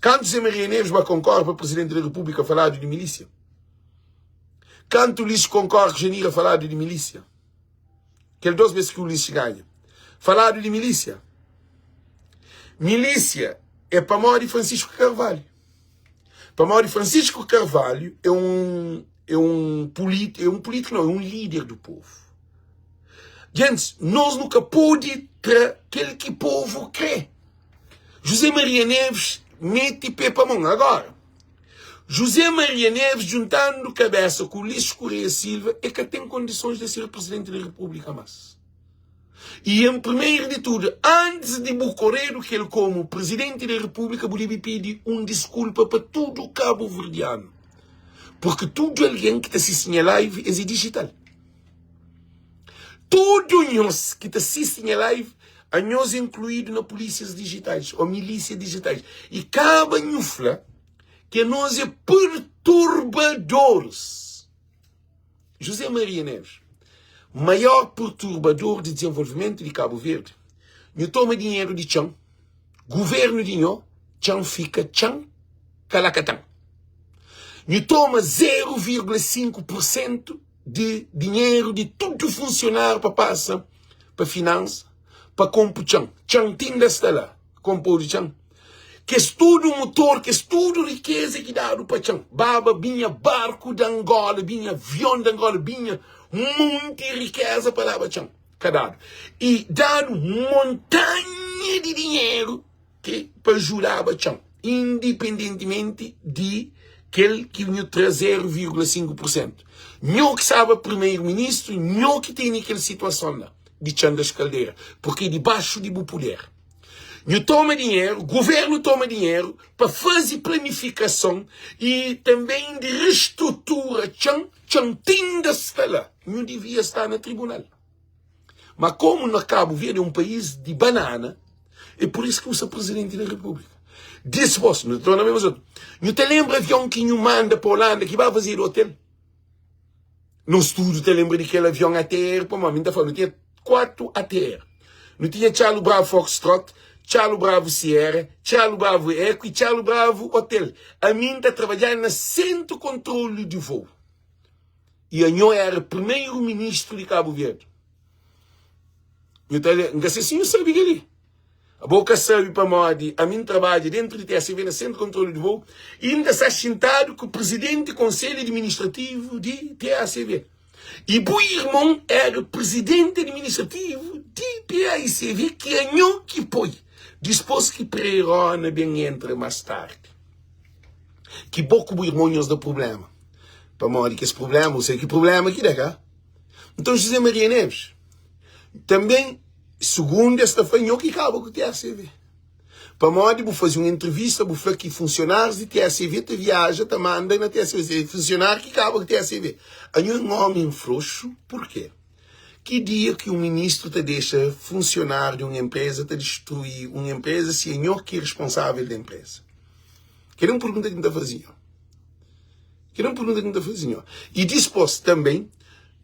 Quando José Maria Neves vai concorrer para o Presidente da República falado de milícia? Quando Ulisses concorre com Janira falado de milícia? Que é 2 vezes que o Ulisses ganha. Falado de milícia. Milícia é para morrer Francisco Carvalho. Para morrer Francisco Carvalho é um político, não, é um líder do povo. Gente, nós nunca podemos ter aquele que o povo quer. José Maria Neves mete pé para a mão. Agora, José Maria Neves, juntando cabeça com Ulisses Correia Silva, é que tem condições de ser Presidente da República, mas. E, em primeiro de tudo, antes de Bucorreiro, que ele como Presidente da República, poderia pedir desculpa para todo o cabo-verdiano. Porque tudo alguém que está assistindo a live é digital. Tudo nós que está assistindo a live é nós incluído na polícias digitais, ou milícias digitais. E cabe a que nós é perturbadores. José Maria Neves, maior perturbador de desenvolvimento de Cabo Verde. Não toma dinheiro de Tchan. Governo de Nhô, Tchan fica Tchan, Calacatã. Não toma 0,5% de dinheiro de tudo funcionário para passar para finança, para comprar Tchan. Tchan tinda está lá, compor de Tchan. Que estudo motor, que estudo riqueza que dá para Tchan. Baba, binha barco de Angola, binha avião de Angola, binha muita riqueza para lá para Tchan. Cadado. E dado montanha de dinheiro que para ajudar para Tchan. Independentemente de aquele que vinha trazer 0,5%. Não que sabe primeiro-ministro, não que tem aquela situação lá de Tchan das Caldeiras. Porque debaixo de poder. Não toma dinheiro, o governo toma dinheiro para fazer planificação e também de reestrutura. Tinda está lá. Não devia estar no tribunal. Mas como no Cabo Verde é um país de banana, é por isso que eu sou presidente da República. Disse você, não estou na mesma coisa. Não te lembra avião que nos manda para a Holanda que vai fazer hotel? No estudo te lembra daquele avião ATR? Para mim, não tinha 4 ATR. Não tinha Charlie Bravo Foxtrot, Charlie Bravo Sierra, Charlie Bravo Eco e Charlie Bravo Hotel. A mim está trabalhando no centro de controle de voo. E eu era primeiro-ministro de Cabo Verde. Não sei se eu sabia ali. A boca sabe para mim, a mim trabalha dentro de TSV, no centro de controle de voo, e ainda está sentado com o presidente do conselho administrativo de TSV. E o irmão era o presidente administrativo de PAICV, que ganhou que foi. Depois que Pereira bem entra mais tarde. Que pouco o irmão nos dá problema. Para mim, que esse problema, eu sei que problema aqui, cá. Então, José Maria Neves, também, segundo esta fanhou que acaba com o TSV. Para mim, vou fazer uma entrevista, vou falar que funcionários de TSV te viajam, te mandam na TSV. Funcionário que acaba com o TSV. Aí um homem frouxo, por quê? Que dia que um ministro te deixa funcionário de uma empresa, te destruir uma empresa, se é eu que é responsável da empresa? Que não pergunta que me está fazendo. Que não pergunta que me está fazendo. E depois também,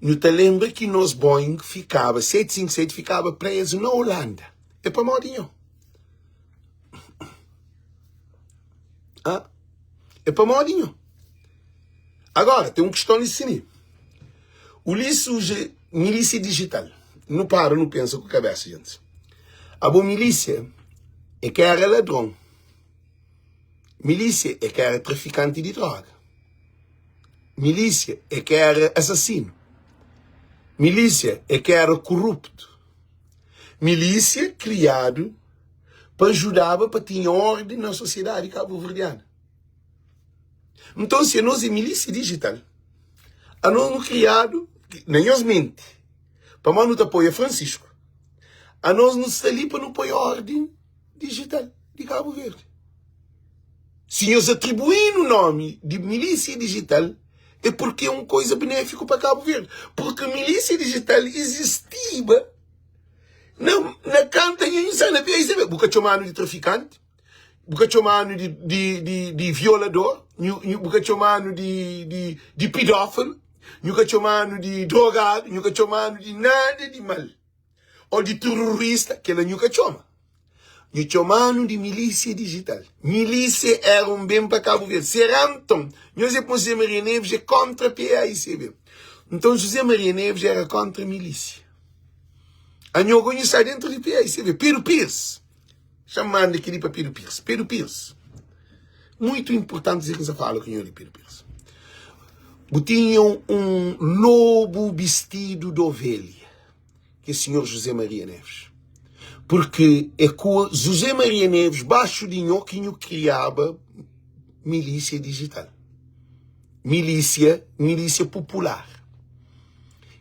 não te lembra que nós Boeing ficava, 757 ficava preso na Holanda. É para modinho. Ah, é para modinho. Agora, tem uma questão nisso. O liço milícia digital. Não para, não pensa com a cabeça, gente. A boa milícia é que era ladrão. Milícia é que era traficante de droga. Milícia é que era assassino. Milícia é que era corrupto. Milícia criado para ajudar para ter ordem na sociedade cabo-verdiana. Então, se nós é milícia digital, a nós não criado, nem os mente, para nós não apoia Francisco, a nós não está ali para não apoiar a ordem digital de Cabo Verde. Se nós atribuímos o nome de milícia digital, é porque é uma coisa benéfica para Cabo Verde. Porque a milícia digital existia na canta e na PICV. Buca chamado de traficante, buca chamado de violador, buca chamado de pedófilo, buca chamado de drogado, buca chamado de nada de mal. Ou de terrorista, que ela nunca chama. Nós chamamos de milícia digital. Milícia era um bem para Cabo Verde. Então, José Maria Neves é contra a PAICV. Então, José Maria Neves era contra a milícia. A nós conhecemos dentro de PAICV. Pedro Pires. Chamando aquele para Pedro Pires. Pedro Pires. Muito importante dizer que você fala com o Pedro Pires. Tinham um lobo vestido de ovelha, que é o senhor José Maria Neves. Porque é com José Maria Neves, baixo de nho, que criava milícia digital. Milícia popular.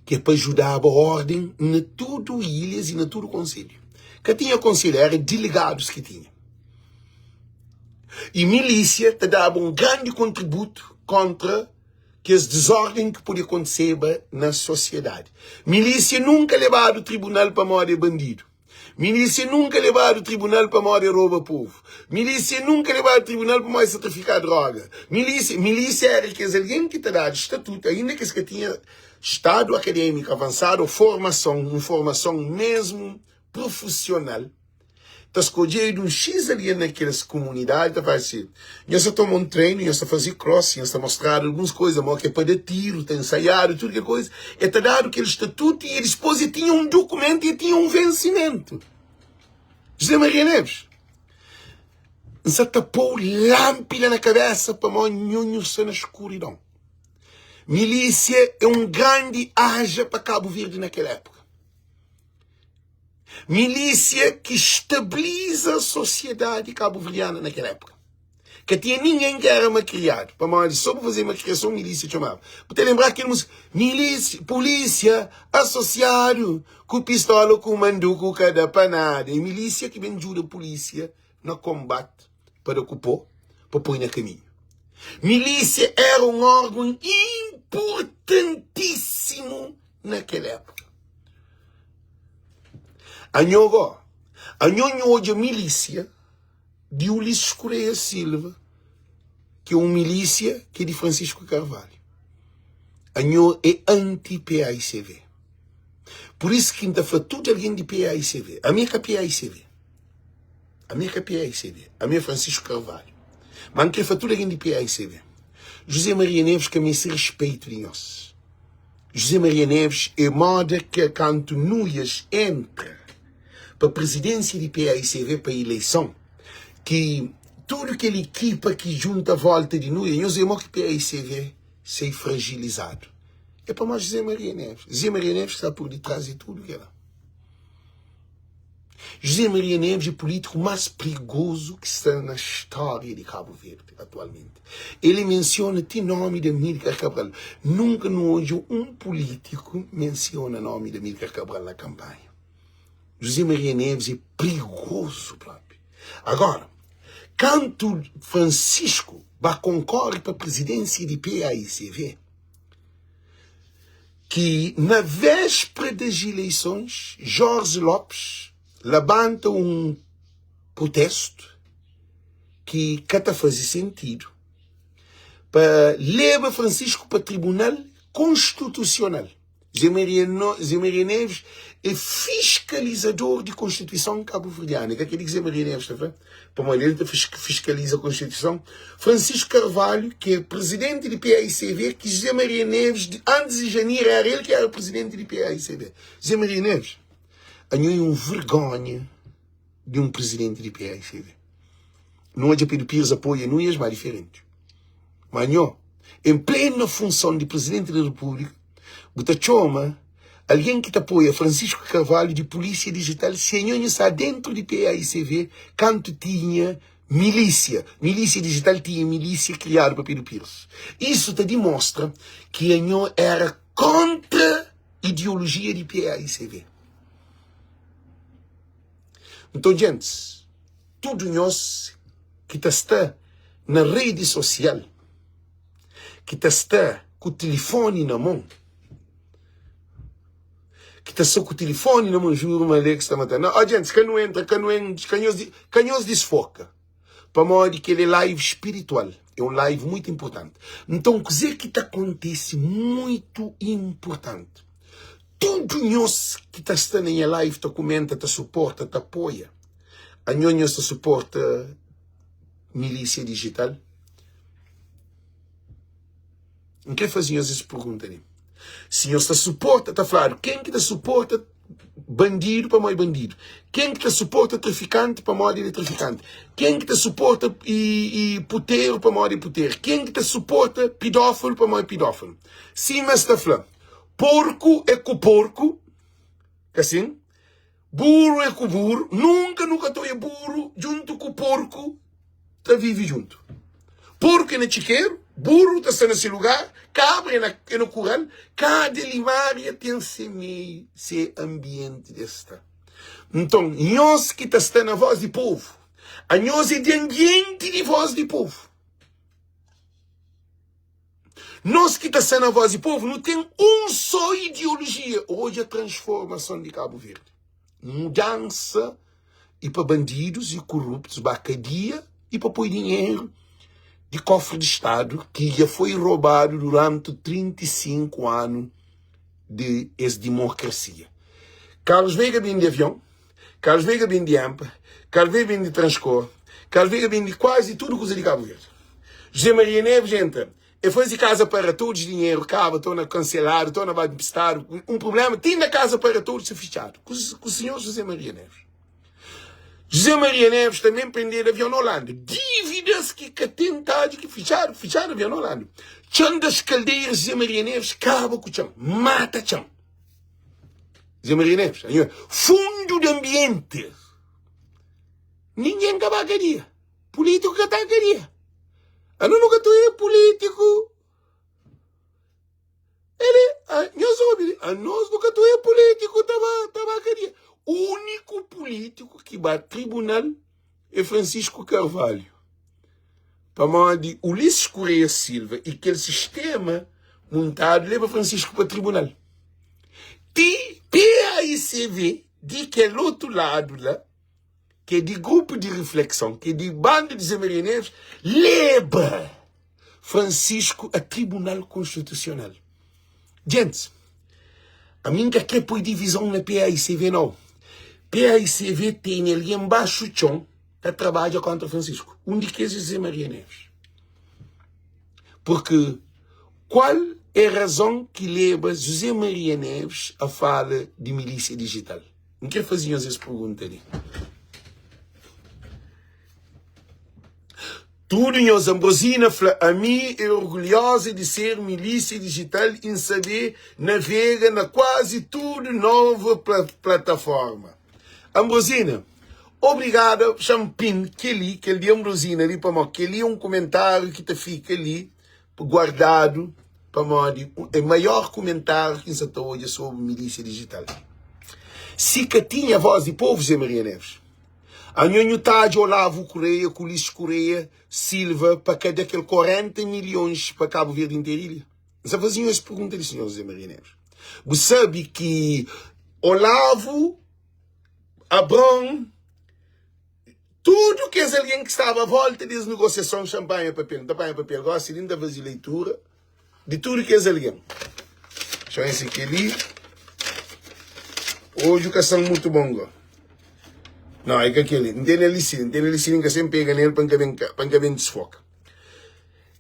Que é para ajudar a ordem na tudo ilhas e na tudo conselho. Que tinha conselho, eram delegados que tinha. E milícia te dava um grande contributo contra que as desordens que podia acontecer na sociedade. Milícia nunca levava o tribunal para morrer bandido. Milícia nunca levava o tribunal para morrer rouba povo. Milícia nunca levava o tribunal para morrer certificar droga. Milícia era que alguém que te dava estatuto, ainda que tinha estado acadêmico avançado, uma formação mesmo profissional. Está escolhendo um X ali naquelas comunidades, está assim. Eu só tomo um treino, eu só fazia crossing, eu só mostrar algumas coisas, que é para dar tiro, está ensaiado, tudo que coisa. É está dado aquele estatuto e eles depois tinham um documento e tinham um vencimento. José Maria Neves. Você tapou lâmpada na cabeça para mim, nhunho-se na escuridão. Milícia é um grande haja para Cabo Verde naquela época. Milícia que estabiliza a sociedade cabo-verdiana naquela época. que tinha ninguém que era uma criado. Para mais, só para fazer uma criação, milícia chamava. Para lembrar aquele música, milícia, polícia, associado, com pistola, com manduco, cada panada. E milícia que vem ajuda a polícia no combate para ocupar, para pôr na caminho. Milícia era um órgão importantíssimo naquela época. A hoje a milícia de Ulisses Correia Silva, que é uma milícia que é de Francisco Carvalho. A é anti-PAICV. Por isso que ainda fala tudo alguém de PAICV. A minha é PAICV. A minha é PAICV. A minha é Francisco Carvalho. Mas não quer falar tudo alguém de PAICV. José Maria Neves que me se respeito de nós. José Maria Neves é moda que quando Nuias entra para a presidência de PAICV para a eleição, que tudo aquela equipa que junta a volta de Nuias, nós vemos que PAICV se fragilizado. É para nós José Maria Neves. José Maria Neves está por detrás de tudo que é lá. José Maria Neves é o político mais perigoso que está na história de Cabo Verde atualmente. Ele menciona o nome de Amílcar Cabral. Nunca hoje um político menciona o nome de Amílcar Cabral na campanha. José Maria Neves é perigoso, próprio. Agora, quando Francisco vai concorrer para a presidência de PAICV, que na véspera das eleições, Jorge Lopes levanta um protesto que está fazendo sentido para levar Francisco para o Tribunal Constitucional. Zé Maria Neves é fiscalizador de Constituição cabo-verdiana. O que é que Zé Maria Neves está fazendo? Para uma ele fiscaliza a Constituição. Francisco Carvalho, que é presidente de PAICV, que Zé Maria Neves, antes de janeiro, era ele que era presidente de PAICV. Zé Maria Neves, é uma vergonha de um presidente de PAICV. Não é de Pedro Pires apoia, não é mais diferente. Mas não, em plena função de presidente da República, você chama alguém que te apoia, Francisco Carvalho, de Polícia Digital, se não está dentro de PAICV, quando tinha milícia. Milícia Digital tinha milícia criada por Pedro Pires. Isso te demonstra que a era contra a ideologia de PAICV. Então, gente, tudo nós que está na rede social, que está com o telefone na mão, que está só com o telefone na mão, juro, mas que está matando. Não, gente, que não entra, que nos desfoca. Para modo que ele é live espiritual. É um live muito importante. Então, o que acontece muito importante. Tudo nós que está na live, te comenta, te suporta, te apoia. A nós te suporta milícia digital. Não quer fazer essas perguntas, né? Se nós te suporta, está claro. Quem que te suporta bandido para mais bandido? Quem que te suporta traficante para mais de traficante? Quem que te suporta e puteiro para mais de puteiro? Quem que te suporta pedófilo para mais pedófilo? Sim, mas está falando. Porco é com porco, assim. Burro é com burro. Nunca estou é burro junto com porco, tá vive junto. Porco é no chiqueiro, burro está nesse lugar, cabra é no curral. Cada limária tem esse ambiente desta. Então, nós que está na voz do povo, a nós é de ambiente de voz do povo. Nós que está na voz do povo não tem só ideologia. Hoje a transformação de Cabo Verde. Mudança e para bandidos e corruptos, para cadeia e para pôr dinheiro de cofre de Estado que já foi roubado durante 35 anos de democracia. Carlos Veiga vem de avião, Carlos Veiga vem de AMPA, Carlos Veiga vem de Transcor, Carlos Veiga vem de quase tudo coisa de Cabo Verde. José Maria Neves entra. Eu fui de casa para todos, dinheiro, cabo, estou na cancelado, estou na badipestado. Um problema, tem na casa para todos se fechado. Com o senhor José Maria Neves. José Maria Neves também prendeu avião na Holanda. Dívidas que tentaram que fecharam avião na Holanda. Chão das caldeiras, José Maria Neves, acaba com o chão. Mata chão. José Maria Neves, fundo de ambiente. Ninguém acaba a cadeia. Político que está a cadeia. Ano nunca tu é político. Nós nunca tu é político, tava queria. O único político que vai tribunal é Francisco Carvalho. Para mal de Ulisses Correia Silva e aquele sistema montado leva Francisco para tribunal. E PAICV, de aquele outro lado lá, que é de grupo de reflexão, que é de banda de Zé Maria Neves, leva Francisco a Tribunal Constitucional. Gente, a mim que quer pôr divisão na PAICV não. PAICV tem ali embaixo o chão que trabalha contra Francisco. Um de que é Zé Maria Neves. Porque qual é a razão que leva José Maria Neves a falar de milícia digital? Não quer fazer essa pergunta ali. Tudo em Ambrosina, a mim é orgulhosa de ser milícia digital em saber navega na quase tudo nova plataforma. Ambrosina, obrigado, Champin, que ele de Ambrosina ali para mim, que ali é um comentário que te fica ali guardado para mim, é o maior comentário que se está hoje sobre milícia digital. Se que tinha voz de povo, Zé Maria Neves. A Nhonho Tade, Olavo Correia, Ulisses Correia, Silva, para cada aquele 40 milhões para Cabo Verde inteiro. Você fazia essa pergunta do senhor Zé Maria Neves. Você sabe que Olavo, Abrão, tudo que é alguém que estava à volta das negociações, champanhe, papel, gosta de fazer leitura de tudo que é alguém. Deixa eu ver esse aqui ali. Hoje o cação muito bom. Não, é que aquele. Não tem ele sim, que sempre pega nele para que vem desfoca.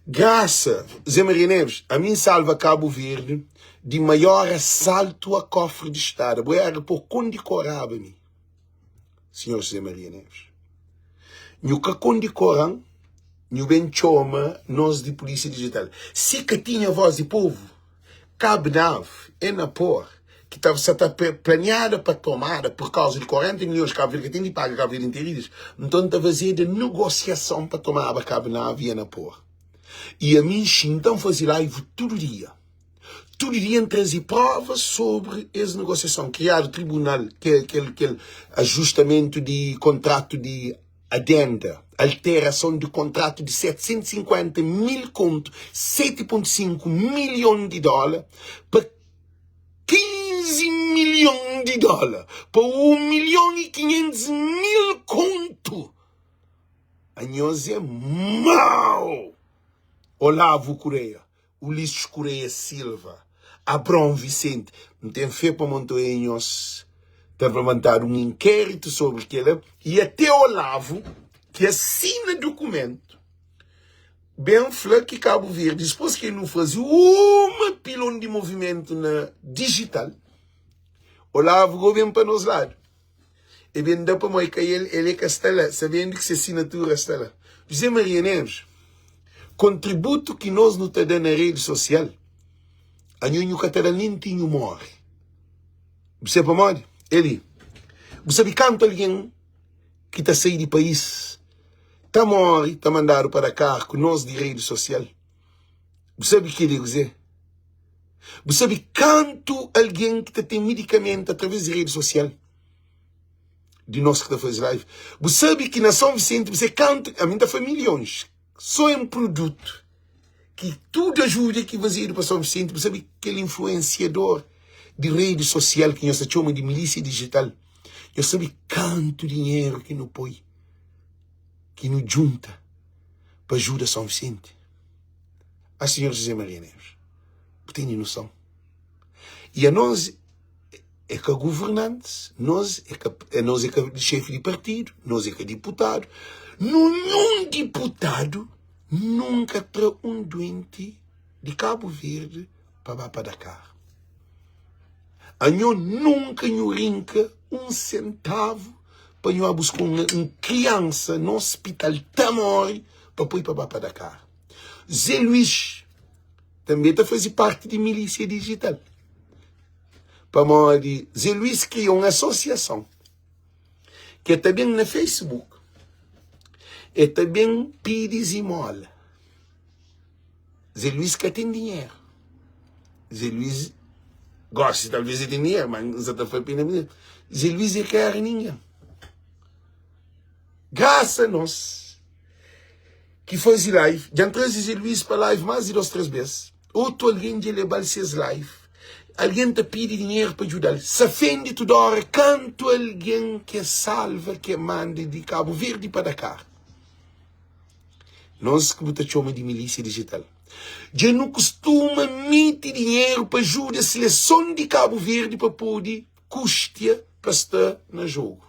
Graça, Zé Maria Neves, a mim salva Cabo Verde de maior assalto a cofre de Estado. Vou por condecorar-me, senhor Zé Maria Neves. Nunca condecoram, não bem chama nós de polícia digital. Se que tinha voz de povo, Cabo Nave, é na por, que estava planeada para tomar por causa de 40 milhões de Cabo Verde, que tem de pagar Cabo Verde inteiros, então está a fazer de negociação para tomar a Cabo Nave e na por. E a mim, então, fazia live todo dia. Todo dia trazer provas sobre essa negociação. Criar o tribunal, que é aquele ajustamento de contrato de adenda, alteração de contrato de 750 mil conto, 7,5 milhões de dólares, para 15 milhões de dólares, para 1.500.000 conto. A nós é mau. Olavo Correia, Ulisses Correia Silva, Abrão Vicente, não tem fé para montanhas, para levantar um inquérito sobre aquilo, e até Olavo, que assina documento, bem falou que Cabo Verde, depois que ele não fazia uma pilão de movimento na digital, Olavo governa para nos lados. E bem dá para mim que ele é que está lá, sabendo que essa assinatura está lá. José Maria Neves, contributo que nós não está dando na rede social, a Nhonho Catalanino tinha morre. Você para morrer? Ele. Você sabe quanto alguém que está saindo do país está morre, está mandado para cá com nós de rede social? Você sabe o que ele dizer? Você sabe quanto alguém que tem medicamento através de rede social? De nós que está fazendo live. Você sabe que na São Vicente, você canta, a mim está foi milhões. Só é um produto que tudo ajuda que você ir para São Vicente. Você sabe aquele influenciador de rede social que nós chamamos de milícia digital. Eu sabe quanto dinheiro que não põe, que não junta para ajudar São Vicente. A senhora José Maria Neves, tem noção. E a nós é que governantes, nós é que chefe de partido, nós é que deputado. Nenhum deputado nunca traz um doente de Cabo Verde para Dakar. A nós nunca nos rinca um centavo para nós buscar uma criança no hospital Tamori para ir para Dakar. Zé Luís também está fazendo parte de milícia digital. Para morrer, Zé Luís criou uma associação que é também no Facebook. É também pide esmola. Zé Luís que tem dinheiro. Zé Luís gosta talvez de dinheiro, mas não está fazendo pena. Zé Luís é quer ninguém. Graças a nós que faz live, já trouxe Zé Luís para live mais de 2, 3 vezes. Outro alguém de levar seus live. Alguém te pede dinheiro para ajudar. Se ofende toda hora, canto alguém que salva, que manda de Cabo Verde para Dakar. Nós que você chama de milícia digital. Já não costuma meter dinheiro para ajudar a seleção de Cabo Verde para poder custear para estar no jogo.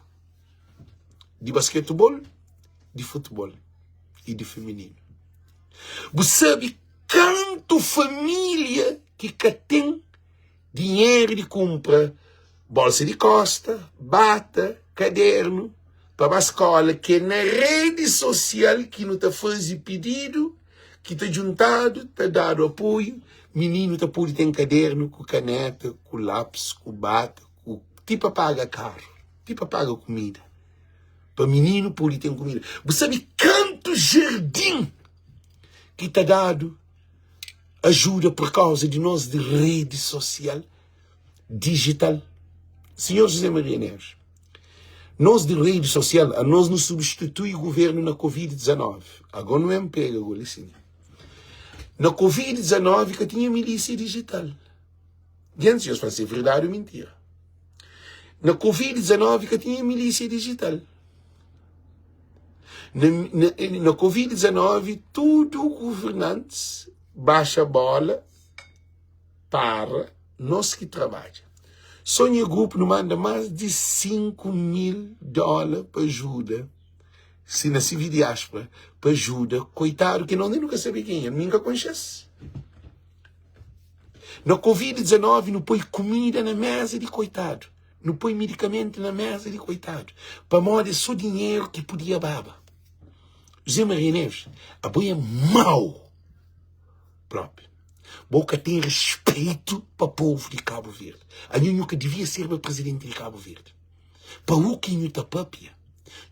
De basquetebol, de futebol e de feminino. Você sabe quanto família que tem dinheiro de compra, bolsa de costa, bata, caderno, para a escola, que é na rede social que não está fazendo pedido, que está juntado, está dado apoio, menino está pode ter caderno, com caneta, com lápis, com bata, com tipo paga carro, tipo paga comida. Para menino pode ter comida. Você sabe quanto jardim que está dado ajuda por causa de nós de rede social digital? Senhor José Maria Neves, nós de rede social, a nós nos substitui o governo na Covid-19. Agora não é me pega, agora sim. Na Covid-19 que tinha milícia digital. Gente, eu faço verdade ou mentira. Na Covid-19 que tinha milícia digital. Na Covid-19, tudo governantes baixa a bola para nós que trabalhamos. Sonha Grupo não manda mais de $5.000 para ajuda. Se na civil diáspora, para ajuda, coitado, que nem nunca sabe quem é, nunca conhece. Na Covid-19 não põe comida na mesa de coitado. Não põe medicamento na mesa de coitado. Para moda só dinheiro que podia baba. José Maria Neves, a boia é mau próprio. Boca tem respeito para o povo de Cabo Verde. A nunca devia ser o presidente de Cabo Verde. Para o que nunca papia,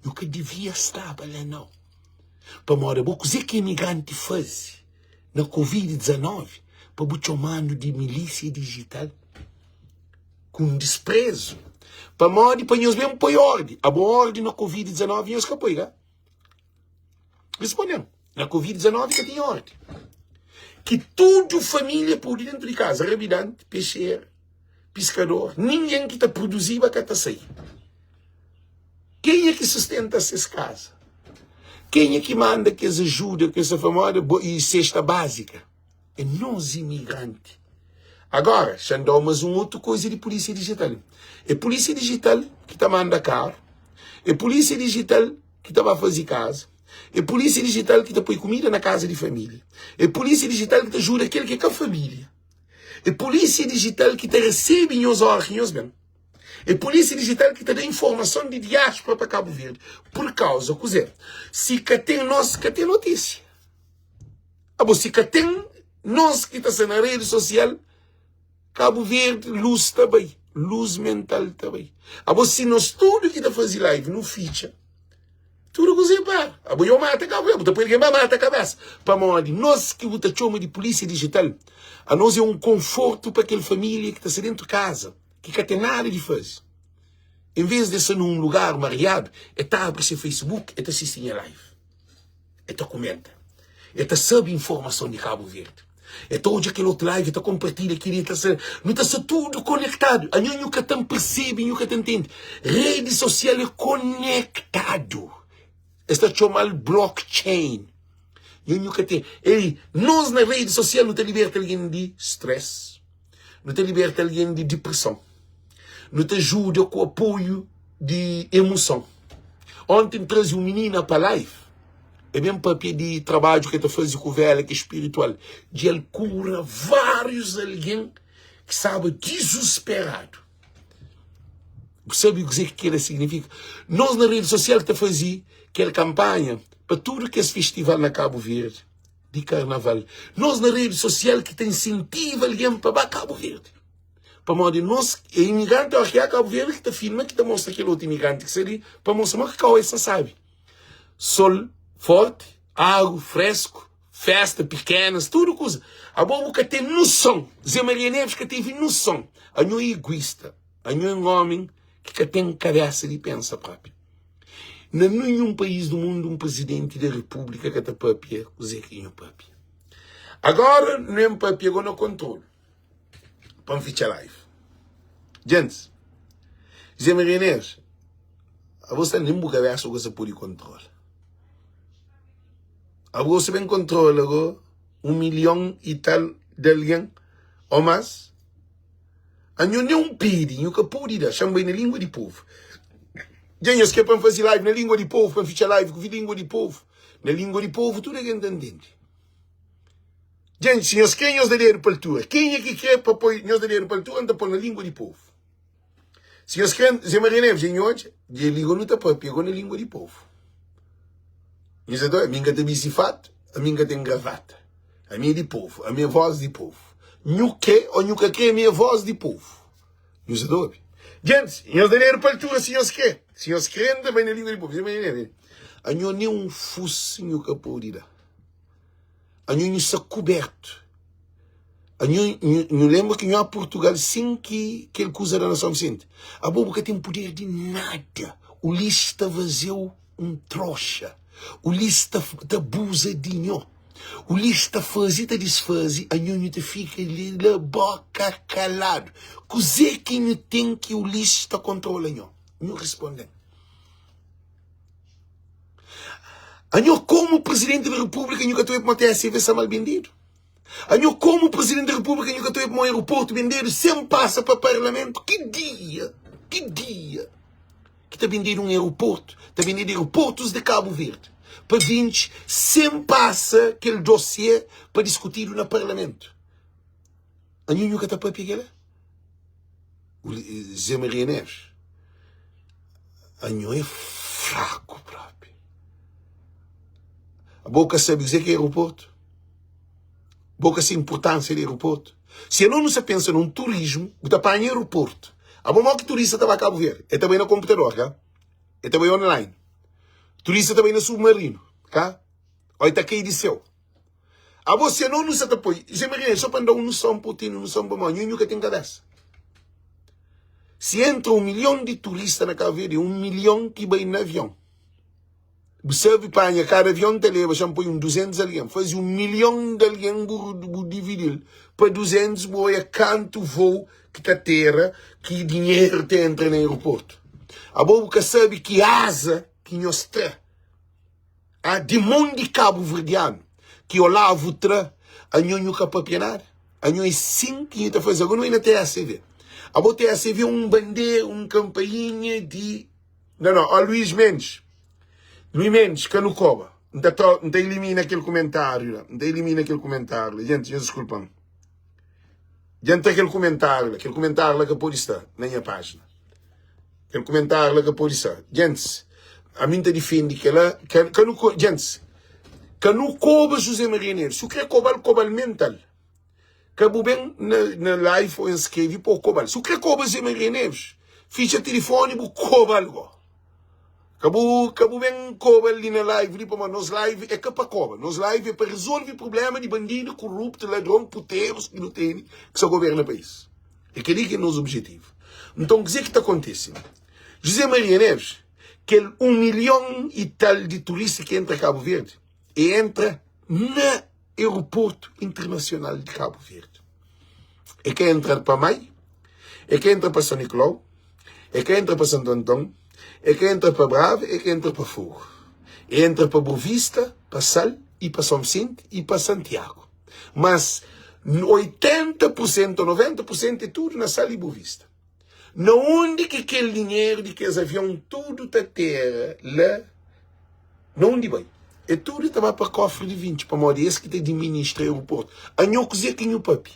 nunca devia estar lá não. Para morar boca, o que imigrante faz na Covid-19 para o chamando de milícia digital com desprezo. Para morar para nós mesmo põe ordem. A boa ordem na Covid-19 nós que apoiar. Respondendo, na Covid-19 que tem ordem. Que tudo família por dentro de casa, rabidante, peixeiro, pescador, ninguém que está produzindo vai estar sair. Quem é que sustenta essas casas? Quem é que manda que as ajuda, que essa famosa e cesta básica? É nós imigrantes. Agora, chandamos uma outra coisa de polícia digital. É polícia digital que está mandando carro. É polícia digital que está a fazer casa. É polícia digital que te põe comida na casa de família. É polícia digital que te ajuda aquele que é com a família. É polícia digital que te recebe em os órgãos mesmo. É polícia digital que te dá informação de diáspora para Cabo Verde. Por causa, cozer, se que tem nós que tem notícia. Se que tem nós que está na rede social, Cabo Verde, luz também. Luz mental também. Se nós tudo que está fazendo live no ficha, tudo que você para. Eu mato a cabeça. Depois ninguém vai matar a cabeça. Para nós que você chama de polícia digital, a nós é um conforto para aquela família que está dentro de casa, que tem nada de fazer. Em vez de ser num lugar mareado, é estar abre seu Facebook, é assistir a live. É comenta. É sabe informação de Cabo Verde. É todo aquele outro live, é compartilha aquilo, não está tudo conectado. A gente nunca percebe, nunca entende. Rede social é conectado. Está chamado blockchain. Nós na rede social não te liberta alguém de stress. Não te liberta alguém de depressão. Não te ajuda com apoio de emoção. Ontem trouxe uma menina para a live. É mesmo para pedir trabalho que tu faz com ela, que é espiritual. De ele cura vários alguém que sabe desesperado. Sabe o que ela significa? Nós na rede social que fazia aquela campanha para tudo que é festival na Cabo Verde, de carnaval. Nós na rede social que incentiva alguém para Cabo Verde. Para modo nós, é imigrante aqui a Cabo Verde que te filma, que te mostra aquele outro imigrante que seria, para mostrar que essa sabe. Sol forte, água fresco, festa pequenas, tudo coisa. A boa que tem noção. Zé Maria Neves que teve noção. A não é egoísta. A não é um homem que tem cabeça de pensa própria. Não há nenhum país do mundo um presidente da república que tem papia, o Zequinho papia. Agora, não é um papia, agora no controle. Para me fichar live. Gente, Zé Maria Neves, a você nem boa cabeça que você pode controle. A você bem controla agora 1 milhão e tal de alguém ou mais. A não é um pedido que pode dar, chama na língua de povo. Gente, que é para fazer live na língua de povo, para fichar live com a língua de povo. Na língua de povo, tudo é que entende. Gente, se nós queremos dar dinheiro para a tua, quem é que quer para pôr nós dar dinheiro para a tua, anda pôr na língua de povo. Se nós queremos, Zé Maria Neves, em hoje, ele ligou no tapa, pegou na língua de povo. Isso é a minha tem bicifado, a minha tem gravata. A minha de povo, a minha voz de povo. Nunca quer a minha voz de povo. Isso é gente, nós dar dinheiro para a tua, se nós quer. Se nós queremos, também na língua de povo. Zé Maria Neves, a não nem um focinho que pode dar. A não está coberto. A não lembra que não há Portugal sem que ele usa da nação Vicente. A boca tem poder de nada. O lixo está vazio um trouxa. O lixo está abusadinho. O lixo está fazendo, desfazer. A não te fica ali na boca calado. Cosé que não tem que o lixo está controlando. Não respondem. Anho como presidente da república nunca teve uma TSV ser mal vendido. Anho como presidente da república nunca teve um aeroporto vendido sem passa para o parlamento. Que dia que está vendido um aeroporto, está vendido aeroportos de Cabo Verde para 20 sem passa aquele dossiê para discutir no parlamento. Anho nunca está para pegar o Zé Maria Neves. Anho é fraco próprio. A boca sabe dizer que é aeroporto. A boca sabe a importância do aeroporto. Se não se pensa num turismo, você apanha aeroporto. A bom que turista estava a Cabo Verde. É também no computador, cá? É também online. Turista também no submarino, cá? Olha, está aqui de céu. A você não se apoia. Zé Maria, só para dar uma noção para ti, noção para mim, nunca tem cabeça. Se entra 1 milhão de turistas na Cabo Verde, 1 milhão que vai no avião. Você apanha, cada avião te leva, já põe 200 alguém. Faz 1 milhão de alguém dividir. Para 200, boia, canto voo que está terra, que dinheiro te entra no aeroporto. A boca sabe que asa, que nós tem. A demônio de Cabo Verdeano, que o lavo tra, a nhonho capapianar. A nhonho é sim que está fazendo. Agora não é na TSV. A boa TSV é bandeira, campainha de... Não, ó, Luís Mendes. Luís Mendes, que não coba. Não elimina aquele comentário. Não elimina aquele comentário. Gente, desculpa-me. Gente, aquele comentário lá que pode estar na minha página. Aquele comentário lá que pode estar. Gente, a mim te defende que ela... Gente, que não coba José Maria Neves. Se o que é cobal mental. Que é bem na live ou escrevi por cobal. Se o que é cobal José Maria Neves. Ficha telefone por cobal. Cabo bem cobra ali na live, para nos live é para cobra. Nos live é para resolver problema de bandido, corrupto, ladrão, puteiros que não tem, que só governa o país. É aquele que é o nosso objetivo. Então, o que está acontecendo? José Maria Neves, que é 1 milhão e tal de turistas que entra a Cabo Verde, e entra no aeroporto internacional de Cabo Verde. É que entra para Mai, é que entra para São Nicolau, é que entra para Santo Antão, é que entra para Brava, é que entra para Fogo. Entra para Boa Vista, para Sal, e para São Vicente, e para Santiago. Mas 80% ou 90% é tudo na Sal e Boa Vista. Na onde que aquele dinheiro de que os aviões tudo está terra, lá, não onde vai. É tudo estava para cofre de 20, para modo esse que te administra o aeroporto. A não cozer que o papi.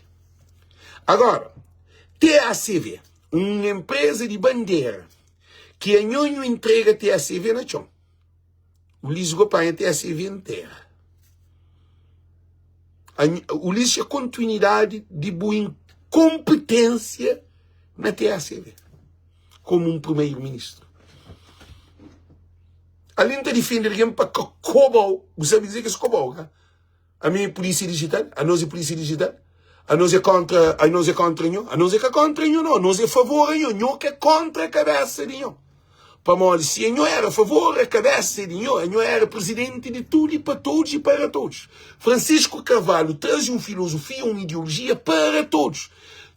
Agora, TACV, uma empresa de bandeira, que a nhonho entrega a TACV na chão. O Lisgo põe a TACV em terra. O Lisgo é continuidade de boa incompetência na TACV. Como um primeiro-ministro. Além de defender alguém para cobal, você sabe dizer que é cobal, né? A minha polícia digital, a nós é polícia digital. A nós é contra, a nós é contra nho, a nós é que é contra nho, não, a nós é a favor nho que é contra a cabeça de nho. Para mal, se nho era a favor a cabeça de nho era presidente de tudo e para todos e para todos. Francisco Carvalho traz uma filosofia, uma ideologia para todos.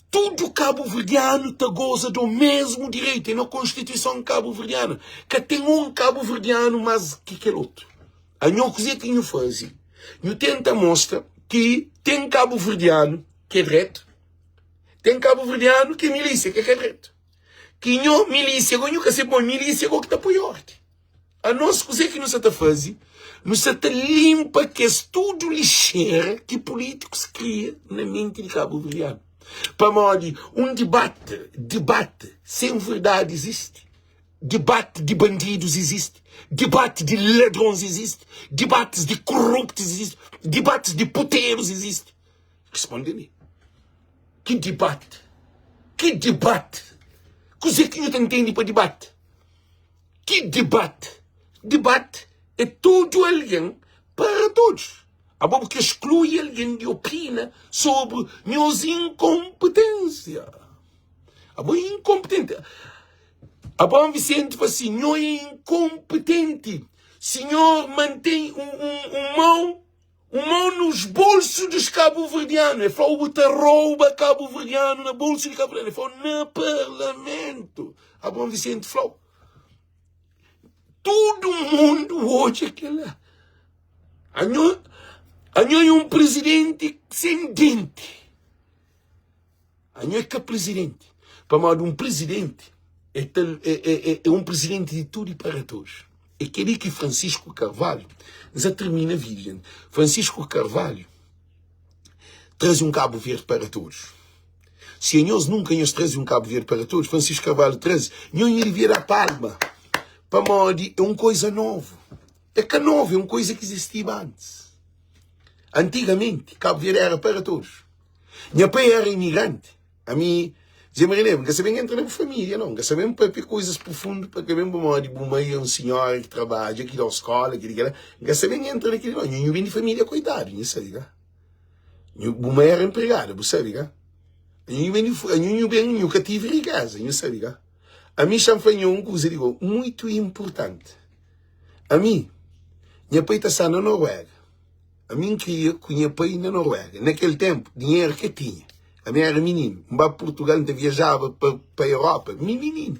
Tudo cabo-verdiano te goza do mesmo direito, e na Constituição cabo-verdiana, que tem um cabo-verdiano mais que aquele outro. A nho coisa que nho faz, nho tenta mostrar que tem cabo-verdiano que é direito, tem cabo-verdiano que é milícia, que é direito. Que não milícia, que nunca se põe milícia, que está por ordem. A nossa coisa que nos está fazendo, nos está limpa que é tudo lixeira que políticos cria na mente de cabo-verdiano. Para modo, um debate sem verdade existe. Debate de bandidos existe. Debate de ladrões existe. Debates de corruptos existe. Debates de puteiros existe. Responde-me. Que debate? Que debate? Coisa que não entende para debate? Que debate? Debate é tudo alguém para todos. A bom que exclui alguém de opina sobre nossa incompetência. A bom incompetente. A bom Vicente fala assim, não é incompetente. Senhor mantém mão nos bolsos dos cabo-verdianos. Ele falou, bota rouba cabo-verdiano na bolsa de cabo-verdiano. Ele falou, no parlamento. A bom Vicente falou. Todo mundo hoje é aquele lá. A nós é um presidente sem dente. A nós é que é presidente. Para mais de um presidente, é um presidente de tudo e para todos. É aquele que Francisco Carvalho já termina a vida. Francisco Carvalho traz um Cabo Verde para todos. Se nós nunca nos traz um Cabo Verde para todos, Francisco Carvalho traz, não ia vir a Palma. Para Modi é uma coisa nova. É que nova, é uma coisa que existia antes. Antigamente, Cabo Verde era para todos. Minha pai era imigrante. A mim, já me lembro, que sabem entrar na família, não. Que sabem para coisas profundas, para que bem para Modi, Bumei é um senhor que trabalha aqui da escola, que sabem entrar naquele, não. Eu vim de família, coitado, não sei, cara. Bumei era empregado, você sabe, cara. Eu nunca tive em casa, não sei, cara. A mim champanhou uma coisa, digo, muito importante. A mim, minha pai está na Noruega. A mim queria com minha pai na Noruega. Naquele tempo, dinheiro que tinha. A minha era menino. Para Portugal, ainda viajava para a Europa. Menino.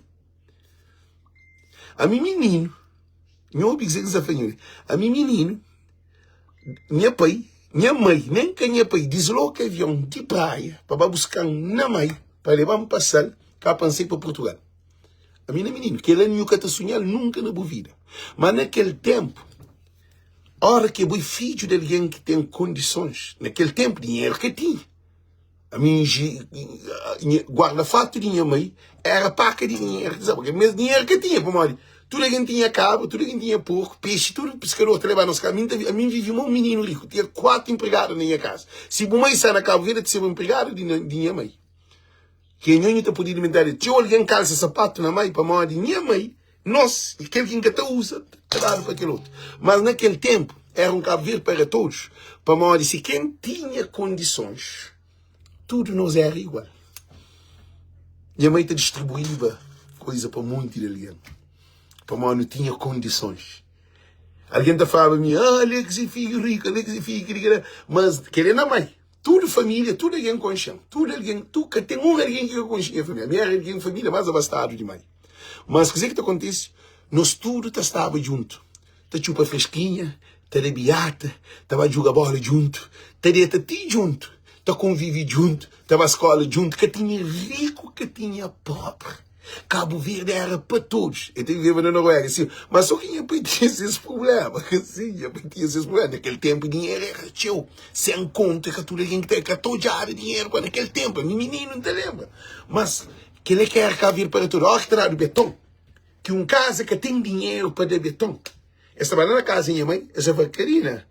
A mim menino, não ouvi dizer que desafanhou. A mim menino, minha mãe, nem que minha pai desloca avião de praia para buscar na mãe, para levar-me passar, cá pensei para Portugal. A minha menino, que ele nunca te sonhou, nunca na boa vida. Mas naquele tempo, a hora que eu fui filho de alguém que tem condições, naquele tempo, dinheiro que tinha. A minha guarda-fato de minha mãe era paca de dinheiro, porque mesmo dinheiro que tinha, para morrer. Tudo alguém tinha cabo, tudo alguém tinha porco, peixe, tudo pescador, te levar nos caminhos. A mim vivia um menino rico, tinha 4 empregados na minha casa. Se a mãe sai na Cabo Verde, tinha um empregado de minha mãe. Que não te podia alimentar. Tinha alguém calça sapato na mãe, para morrer de minha mãe. Nós, aquele que até usa, dado para aquele outro. Mas naquele tempo, era um Cabo Verde para todos. Para morrer, se quem tinha condições, tudo nos era igual. Minha mãe te distribuía coisa para muito de alguém. Para morrer, não tinha condições. Alguém te falava a mim, Alex é filho rico, Alex é filho rico. Mas, querendo a mãe. Tudo família, tudo alguém com chão. Tudo alguém, tu que tem alguém que eu conhecia a família. A minha era alguém família mais abastado demais. Mas o que te acontece? Nós tudo estava junto. Te chupa fresquinha, te de beata, te vai jogar bola junto, te deita ti junto, te convive junto, te vai à escola junto, que tinha rico, que tinha pobre. Cabo Verde era para todos. Eu vivia na Noruega, assim, mas só que tinha esse problema. Sim, tinha esse problema. Naquele tempo, dinheiro era teu. Sem conta que tudo alguém que tem 14 anos de dinheiro para naquele tempo. Meu menino não te lembra. Mas, que ele quer Cabo Verde para todos. Olha que terá de beton. Que um casa que tem dinheiro para de beton. Essa vai na casa da minha mãe, essa vai Karina.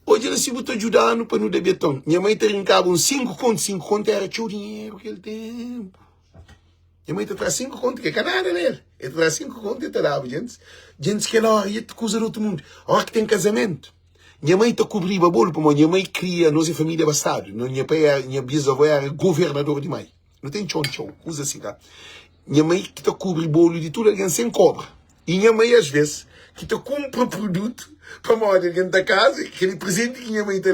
Hoje ela se botou ajudando para no de beton. Minha mãe trincava uns 5 contos era teu dinheiro naquele tempo. Minha mãe te traz 5 contos, que é canada nele. Ele te traz 5 contos e te dava, gente. Gente que ela ia te coisa do outro mundo. Olha que tem casamento. Minha mãe está cobrindo a bolo, porque minha mãe cria a nossa família bastardo. Minha bisavó era governador de mãe. Não tem tchon, usa assim, tá? Minha mãe que está cobrindo bolo de tudo, alguém sem cobra. E minha mãe, às vezes, que está compra produto para morar dentro da casa, aquele presente que minha mãe está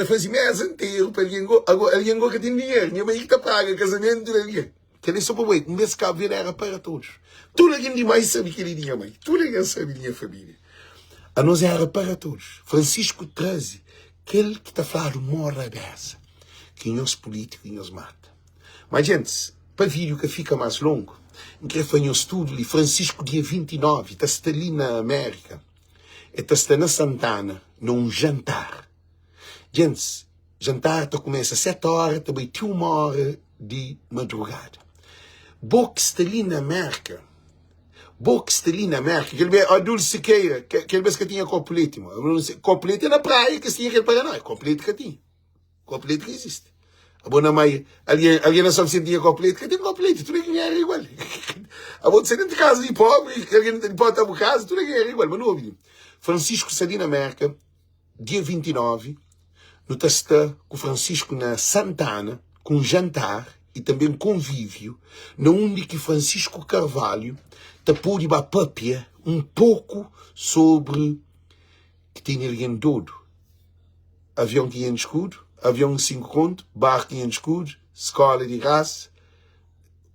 fazendo mês inteiro para alguém que tem dinheiro. Minha mãe que está paga casamento de alguém. Que nem só para o mês que a era para todos. Tudo alguém demais sabe que ele tinha mãe. Tudo alguém sabe de minha família. A nós era para todos. Francisco XIII, aquele que está falando morra dessa, que nós políticos nos mata. Mas, gente, para vídeo que fica mais longo, que foi um estudo ali, Francisco dia 29, está ali na América, está na Santana, num jantar. Gente, jantar começa às 7 horas, também tem 1 hora de madrugada. Boca está ali na América, aquele a Dulce Siqueira, aquele vez que tinha copulete, copulete é na praia, que tinha aquele Paraná, copulete que tinha, copulete que existe. A bona mãe, alguém na sua tinha copulete, que tem copulete, tudo que era igual. A bona dentro de casa de pobre, alguém de pobre estava em casa, tudo que era igual, mas não ouvi. Francisco está ali na América, dia 29, no está com Francisco na Santana, com jantar e também convívio, na onde que Francisco Carvalho está por ir a papia um pouco sobre que tem alguém todo. Avião 500 escudo, avião 5 conto, bar 500 escudo, escola de graça,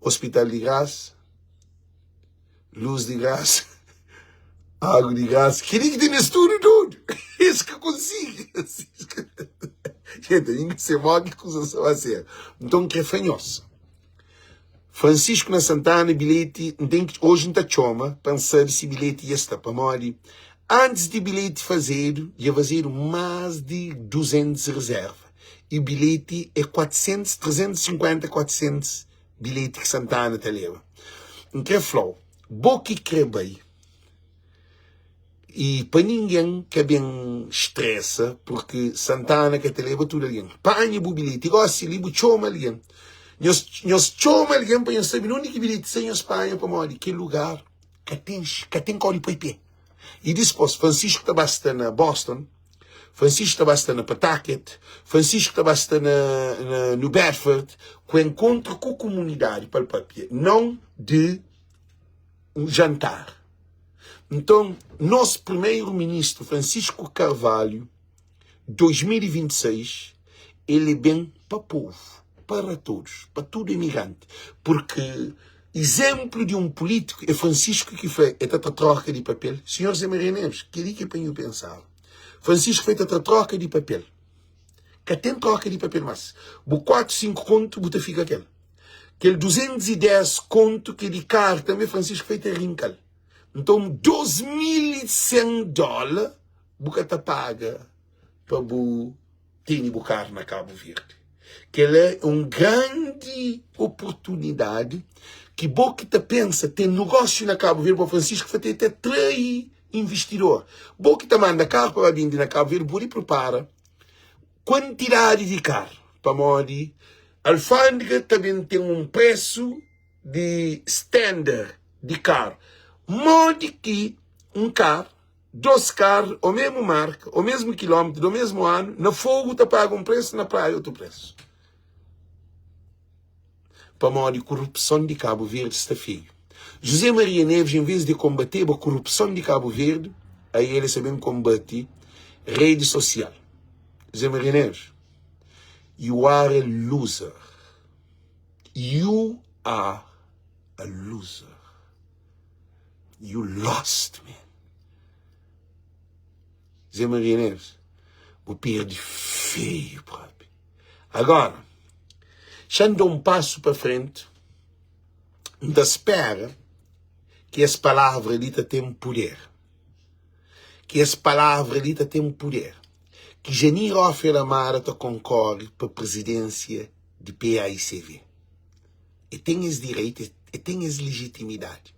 hospital de graça, luz de graça, água de graça. Queria que tenha tudo todo. Isso que eu consigo. Gente, tem que ser mal que acusação vai ser. Então, que é fanhoso. Francisco na Santana, bilhete, hoje não está choma, pensar se bilhete ia estar para morrer. Antes de bilhete fazer, ia fazer mais de 200 reservas. E o bilhete é 400, 350, 400 bilhete que Santana te leva. Então, falou, boca que bem. E para ninguém que bem estressa, porque Santana que te leva tudo ali. Panha o bilhete, gosta de choma ali. Nós choma ali para nós saber onde que bilhete sem a Espanha para morrer. Que lugar que tem colo para pé. E depois, Francisco está bastante na Boston, Francisco está bastante na Pawtucket, Francisco está bastante no Bedford, com encontro com a comunidade para o papel, não de um jantar. Então, nosso primeiro-ministro, Francisco Carvalho, 2026, ele é bem para o povo, para todos, para todo imigrante. Porque exemplo de um político é Francisco que fez esta troca de papel. Senhor Zé Maria Neves, queria que eu pensava. Francisco fez esta troca de papel. Que tem troca de papel, mas o 4, 5 conto, bota fica aquele. Aquele 210 conto que de carro também Francisco fez a rincal. Então, $2.100, você paga para ter o carro na Cabo Verde. Que é uma grande oportunidade que você pensa, tem negócio na Cabo Verde para Francisco, vai ter 3 investidores. Você manda carro para vir na Cabo Verde, você prepara quantidade de carro para morar. A alfândega também tem um preço de standard de carro. Mode que um carro, 2 carros, o mesmo marca, o mesmo quilômetro, do mesmo ano, na fogo está paga um preço, na praia outro preço. Para morar corrupção de Cabo Verde está feio. José Maria Neves, em vez de combater a corrupção de Cabo Verde, aí ele também combate rede social. José Maria Neves, you are a loser. You are a loser. You lost, man. Zé Maria Neves, vou perder feio, próprio. Agora, já dou um passo para frente, ainda espera que essa palavra ali tem poder. Que essa palavra ali tem poder. Que Janir Ofer Amara concorre para a presidência de PAICV. E tem esse direito, e tem essa legitimidade.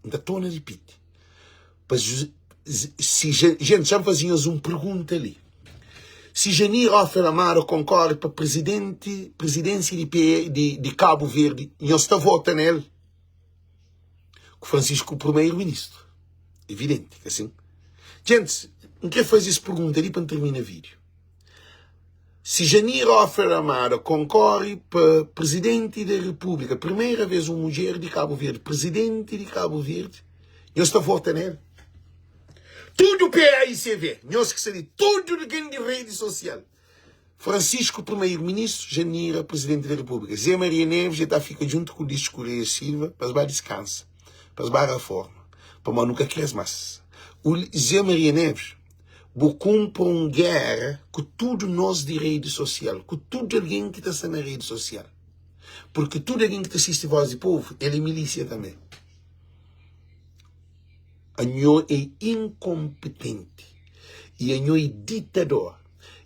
Ainda estou a repetir. Se gente já fazíamos uma pergunta ali. Se Janir Ofer Amara concorre para a presidência de Cabo Verde, e eu estou votando nele, com Francisco, o primeiro-ministro. Evidente que assim. Gente, não quero fazer essa pergunta ali para terminar o vídeo. Se Janir Ofer Amara concorre para presidente da República, primeira vez uma mulher de Cabo Verde, presidente de Cabo Verde, eu estou votando nele. Tudo o PAICV, nós que seria tudo de rede social. Francisco, primeiro-ministro, Janira, presidente da República. Zé Maria Neves já fica junto com o Luís Correia Silva para as descansa, para as reforma, para nunca cresce mais. O Zé Maria Neves, cumpre uma guerra com tudo nós de rede social, com tudo alguém que está na rede social. Porque tudo alguém que assiste Voz do Povo, ele é milícia também. A nós é incompetente. E a nós é ditador.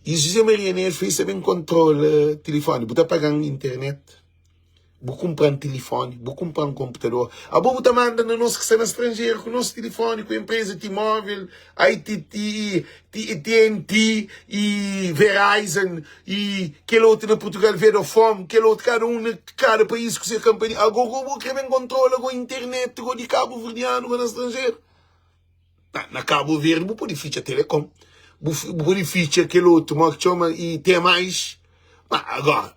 E José Maria Neves fez também controle telefone. Você pagar internet. Você comprar um telefone. Você comprar um computador. Você manda no nosso que está no estrangeiro, com o nosso telefone, com a empresa T-Mobile, ITT, TNT e Verizon e aquele outro na Portugal, Vodafone, aquele outro, cada país com sua companhia. Agora você quer controle com a internet, com de Cabo Verdeano, com o estrangeiro. Na Cabo Verde, você pode fichar Telecom. Você pode fichar aquele outro, que chama e tem mais. Agora,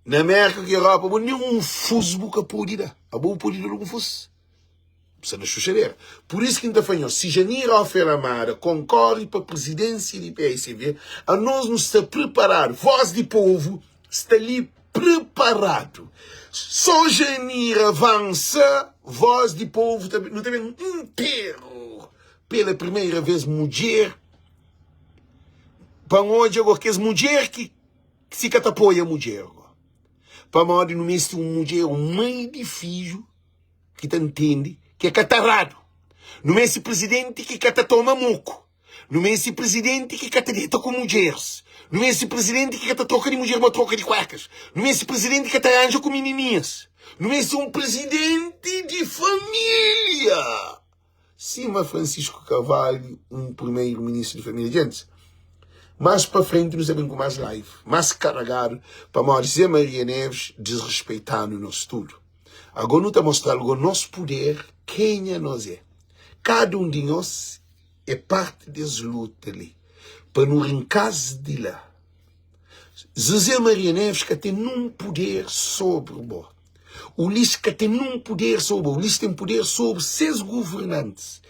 na América e Europa, você não fuso que pode dar. Você pode dar um fuso. Você não chuchadeira. Por isso que a gente falou, se Janir Ofer Amara concorre para a presidência do PAICV, a nós nos está preparado. Voz do Povo está ali preparado. Só Janir avança, Voz do Povo não tem inteiro. Pela primeira vez, mulher. Para hoje, agora, que as mulheres que se apoia a mulher. Para onde no mês de uma mulher, um meio de filho que te entende, que é catarrado. No mês de presidente que cata toma moco. No mês de presidente que cata deita com mulheres. No mês de presidente que cata troca de mulher, uma troca de cuecas. No mês de presidente que cata anja com menininhas. No mês de um presidente de família. Cima Francisco Carvalho, um primeiro-ministro de família. Gente, mais para frente nos vemos com mais live, mais carregado para mais Zé Maria Neves desrespeitando o nosso tudo. Agora não está mostrando o nosso poder, quem é nós é. Cada um de nós é parte dessa luta ali, para não rincasse de lá. Zé Maria Neves que tem um poder sobre o bom. O Ulisses que tem um poder sobre o Ulisses tem poder sobre seus governantes.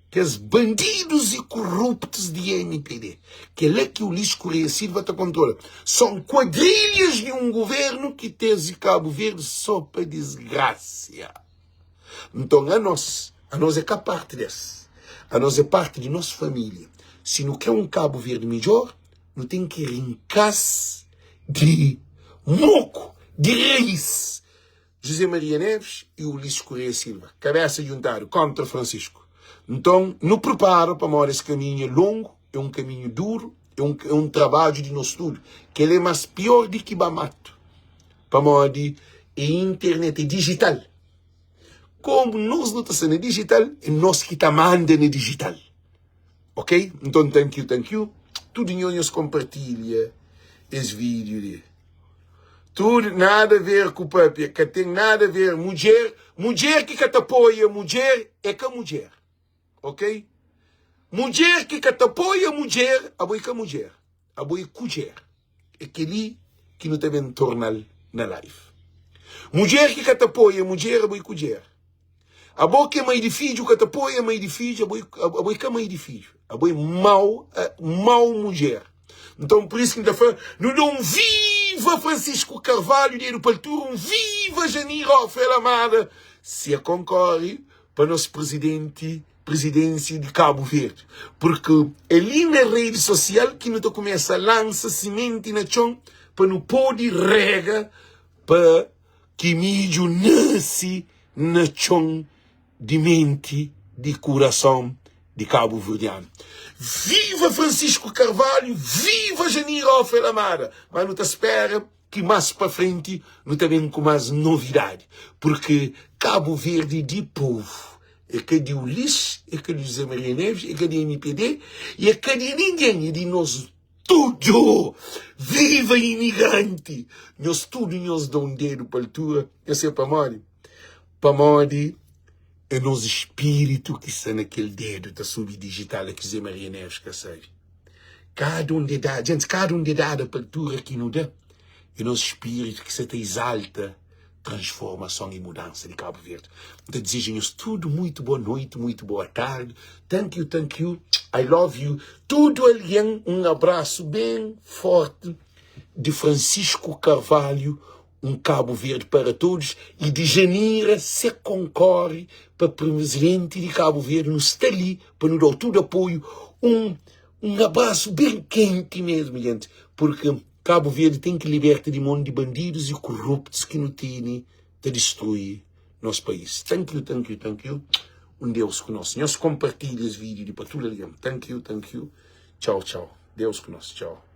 Que os bandidos e corruptos de NPD, que é lá que o Luís Correia Silva está controla, são quadrilhas de um governo que tem Cabo Verde só para desgraça. Então a nós é que parte desse. A nós é parte de nossa família. Se não quer um Cabo Verde melhor, não tem que rincar-se de moco, de raiz. José Maria Neves e o Luís Correia Silva, cabeça juntada contra Francisco. Então, não prepara para morrer esse caminho longo, é um caminho duro, é um trabalho de nosso tudo, que ele é mais pior do que bamato. Para morrer a internet é digital. Como nós não estamos na digital, é nós que estamos mandando na digital. Ok? Então, thank you. Tudo em nós compartilha esse vídeo. Tudo nada a ver com o papo, que tem nada a ver. Mulher que te apoia, mulher é que a mulher. Ok? Mulher que te apoia, mulher, a boa que a mulher. A boa cujer. É aquele que não tem tornar na live. Mulher que te apoia, mulher, a boa cujer. A boa que é mãe de filho, que te apoia, mãe de filho, a boa que é mãe de filho. A boa mau mulher. Então, por isso que a gente fala, não viva Francisco Carvalho, de Paltura, viva Janir Ofer Amara, se a concorre para nosso presidência de Cabo Verde. Porque é ali na rede social que não começa a lançar semente na chão para não pode rega para que mídio nasce na chão de mente, de coração de Cabo Verdeano. Viva Francisco Carvalho, viva Janir Ofer Amara. Mas não te espera que mais para frente não te vem com mais novidade. Porque Cabo Verde de povo. É que de Ulisses, é que de José Maria Neves, é que de MPD, e é que de ninguém, é de nós tudo. Viva imigrante. Nós tudo, nós dão um dedo para a altura. Eu sei para morrer. Para morrer é nosso espírito que está naquele dedo da subdigital que Zé Maria Neves que sabe. Cada um de dá, gente, cada um de dá a abertura que nos dá, é nosso espírito que se te exalta transformação e mudança de Cabo Verde. Então, desejo-nos tudo muito boa noite, muito boa tarde. Thank you, I love you. Tudo alguém, um abraço bem forte de Francisco Carvalho, um Cabo Verde para todos, e de Janeiro se concorre para presidente de Cabo Verde, nos está ali, para nos dar todo apoio. Um abraço bem quente mesmo, gente, porque Cabo Verde tem que libertar de mão de bandidos e corruptos que não tem de destruir nosso país. Thank you. Deus conosco. Nós compartilhamos esse vídeo de patrulha. Thank you. Tchau. Deus conosco. Tchau.